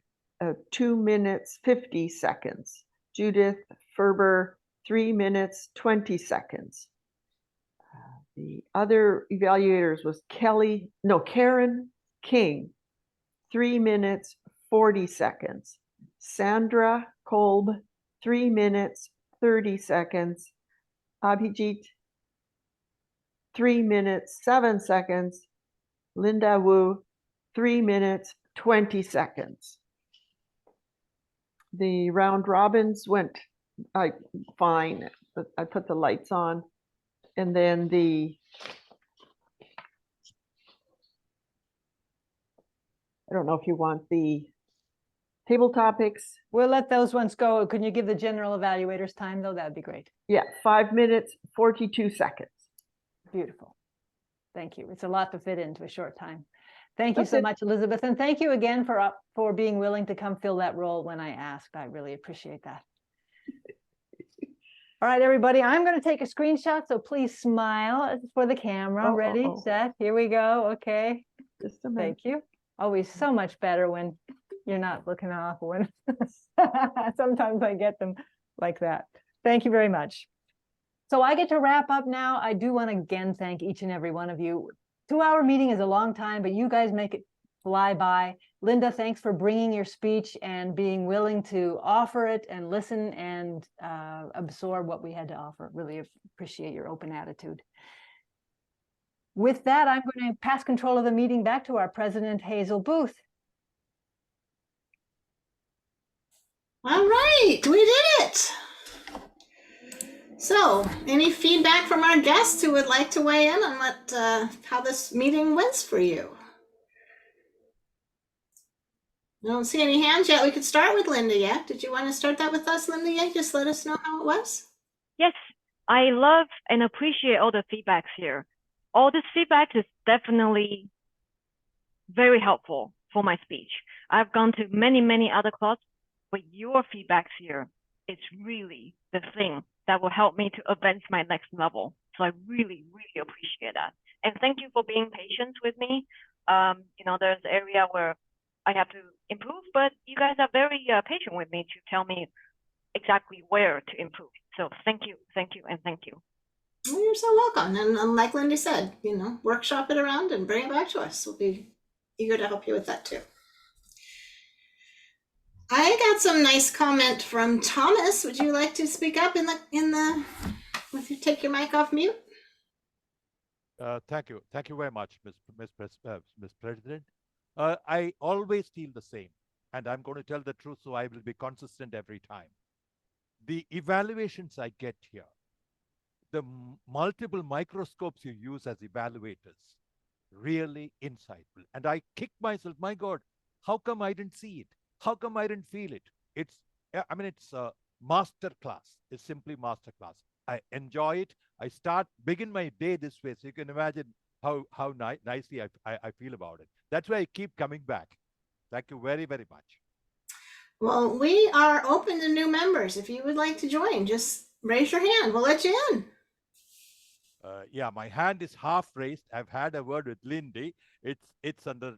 2 minutes, 50 seconds. Judith Ferber, 3 minutes, 20 seconds. The other evaluators was Karen King, 3 minutes, 40 seconds. Sandra Kolb, 3 minutes, 30 seconds. Abhijit, 3 minutes, 7 seconds. Linda Wu, 3 minutes, 20 seconds. The round robins went fine. I put the lights on. And then I don't know if you want the table topics. We'll let those ones go. Can you give the general evaluators time though? That'd be great. Yeah, 5 minutes, 42 seconds. Beautiful. Thank you. It's a lot to fit into a short time. Thank you so much, Elizabeth. And thank you again for being willing to come fill that role when I asked. I really appreciate that. All right, everybody, I'm going to take a screenshot, so please smile for the camera. Ready, set, here we go. Okay. Just a minute. Thank you. Always so much better when you're not looking off. When sometimes I get them like that. Thank you very much. So I get to wrap up now. I do want to again thank each and every one of you. 2-hour meeting is a long time, but you guys make it fly by. Linda, thanks for bringing your speech and being willing to offer it and listen and absorb what we had to offer. Really appreciate your open attitude. With that, I'm going to pass control of the meeting back to our president, Hazel Booth. All right, we did it. So, any feedback from our guests who would like to weigh in on what how this meeting went for you? I don't see any hands yet. We could start with Linda Yeh. Did you want to start that with us, Linda Yeh? Just let us know how it was. Yes, I love and appreciate all the feedbacks here. All this feedback is definitely very helpful for my speech. I've gone to many, many other clubs, but your feedbacks here is really the thing that will help me to advance my next level. So I really, really appreciate that. And thank you for being patient with me. You know, there's an area where I have to improve, but you guys are very patient with me to tell me exactly where to improve. So thank you, and thank you. Well, you're so welcome. And like Linda said, you know, workshop it around and bring it back to us. We'll be eager to help you with that too. I got some nice comment from Thomas. Would you like to speak up if you take your mic off mute? Thank you very much, Ms. President. I always feel the same, and I'm going to tell the truth, so I will be consistent every time. The evaluations I get here, the multiple microscopes you use as evaluators, really insightful. And I kick myself, my God, how come I didn't see it? How come I didn't feel it? It's a master class. It's simply master class. I enjoy it. I begin my day this way, so you can imagine how nicely I feel about it. That's why I keep coming back. Thank you very, very much. Well, we are open to new members. If you would like to join, just raise your hand. We'll let you in. Yeah, my hand is half raised. I've had a word with Lindy. It's under.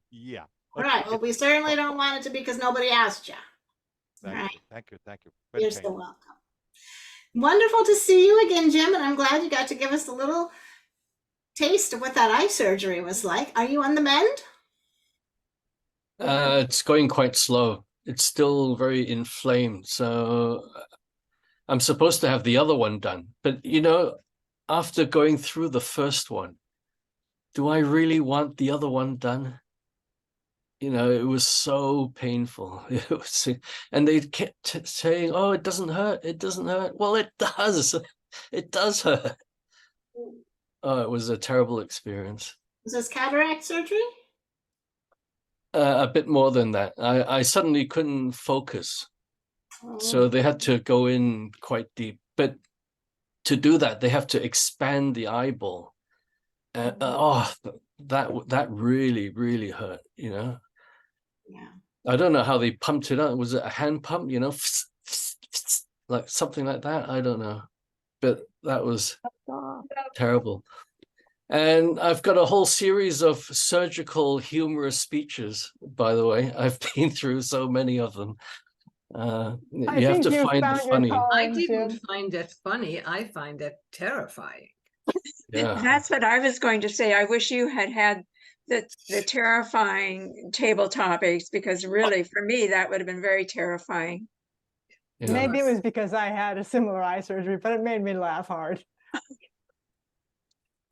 Yeah. All right. Well, we certainly don't want it to be because nobody asked you. Thank you. Thank you. You're so welcome. Wonderful to see you again, Jim, and I'm glad you got to give us a little taste of what that eye surgery was like. Are you on the mend? It's going quite slow. It's still very inflamed. So I'm supposed to have the other one done. But, you know, after going through the first one, do I really want the other one done? You know, it was so painful. It was, and they kept saying, "Oh, it doesn't hurt. It doesn't hurt." Well, it does. It does hurt. Oh, it was a terrible experience. Was this cataract surgery? A bit more than that. I suddenly couldn't focus. So they had to go in quite deep. But to do that, they have to expand the eyeball. That really, really hurt, you know? Yeah. I don't know how they pumped it up. Was it a hand pump, you know? Like something like that? I don't know. But that was terrible. And I've got a whole series of surgical humorous speeches, by the way. I've been through so many of them. You have to find it funny. I didn't find it funny. I find it terrifying. Yeah. That's what I was going to say. I wish you had the terrifying table topics, because really, for me, that would have been very terrifying. Yeah. Maybe it was because I had a similar eye surgery, but it made me laugh hard.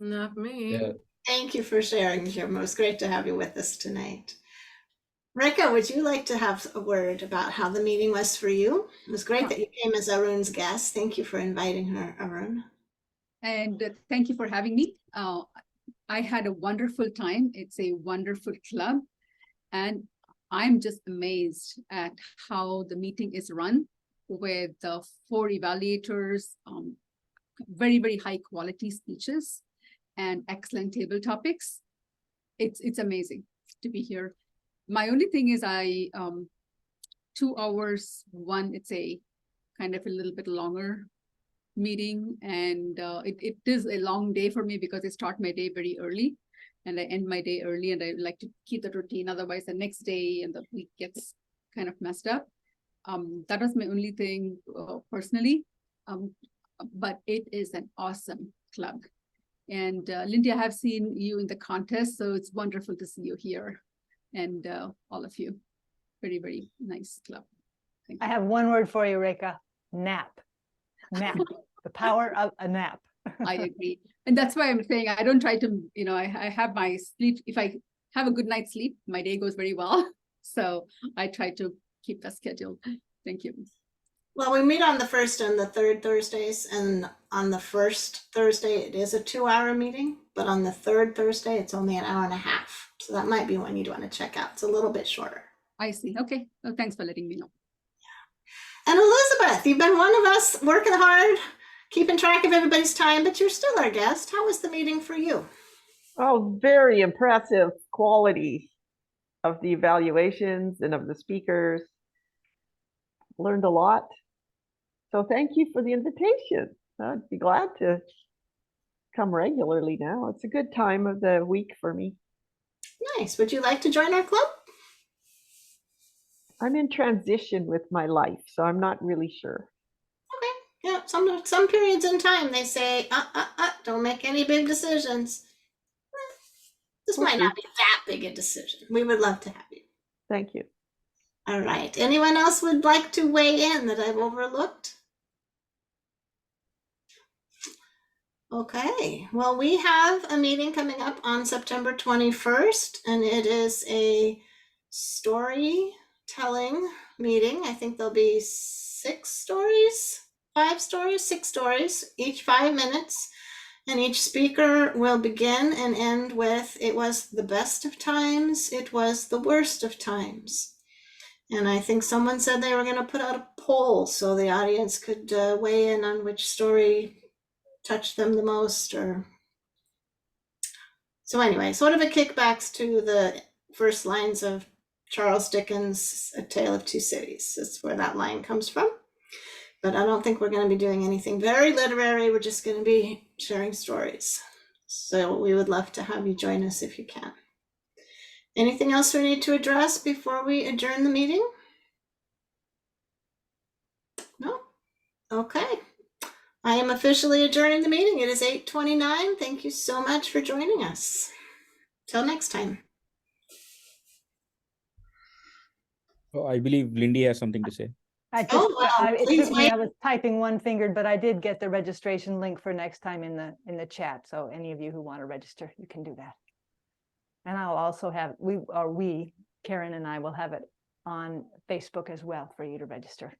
Not me. Yeah. Thank you for sharing, Jim. It was great to have you with us tonight. Rika, would you like to have a word about how the meeting was for you? It was great that you came as Arun's guest. Thank you for inviting her, Arun. And thank you for having me. I had a wonderful time. It's a wonderful club. And I'm just amazed at how the meeting is run with the 4 evaluators, very, very high quality speeches and excellent table topics. It's amazing to be here. My only thing is 2 hours, it's a kind of a little bit longer meeting, and it is a long day for me because I start my day very early and I end my day early, and I like to keep the routine. Otherwise the next day and the week gets kind of messed up. That was my only thing personally, but it is an awesome club. And Linda, I have seen you in the contest, so it's wonderful to see you here, and all of you. Very, very nice club. Thank you. I have one word for you, Rika: nap. Nap. The power of a nap. I agree. And that's why I'm saying I don't try to, I have my sleep. If I have a good night's sleep, my day goes very well. So I try to keep that schedule. Thank you. Well, we meet on the first and the third Thursdays, and on the first Thursday, it is a 2-hour meeting, but on the third Thursday, it's only an hour and a half. So that might be one you'd want to check out. It's a little bit shorter. I see. Okay. Well, thanks for letting me know. And Elizabeth, you've been one of us working hard, keeping track of everybody's time, but you're still our guest. How was the meeting for you? Oh, very impressive quality of the evaluations and of the speakers. Learned a lot. So thank you for the invitation. I'd be glad to come regularly now. It's a good time of the week for me. Nice. Would you like to join our club? I'm in transition with my life, so I'm not really sure. Okay. Yeah, some periods in time they say, don't make any big decisions. This might not be that big a decision. We would love to have you. Thank you. All right. Anyone else would like to weigh in that I've overlooked? Okay. Well, we have a meeting coming up on September 21st, and it is a storytelling meeting. I think there'll be 6 stories, each 5 minutes. And each speaker will begin and end with, it was the best of times, it was the worst of times. And I think someone said they were going to put out a poll so the audience could weigh in on which story touched them the most. So anyway, sort of a kickbacks to the first lines of Charles Dickens' A Tale of Two Cities. That's where that line comes from. But I don't think we're going to be doing anything very literary. We're just going to be sharing stories. So we would love to have you join us if you can. Anything else we need to address before we adjourn the meeting? No? Okay. I am officially adjourning the meeting. It is 8:29. Thank you so much for joining us. Till next time. Oh, I believe Lindy has something to say. I just, Oh, well, it please took me, wait. I was typing one-fingered, but I did get the registration link for next time in the chat. So any of you who want to register, you can do that. And I'll also have, we, Karen and I will have it on Facebook as well for you to register.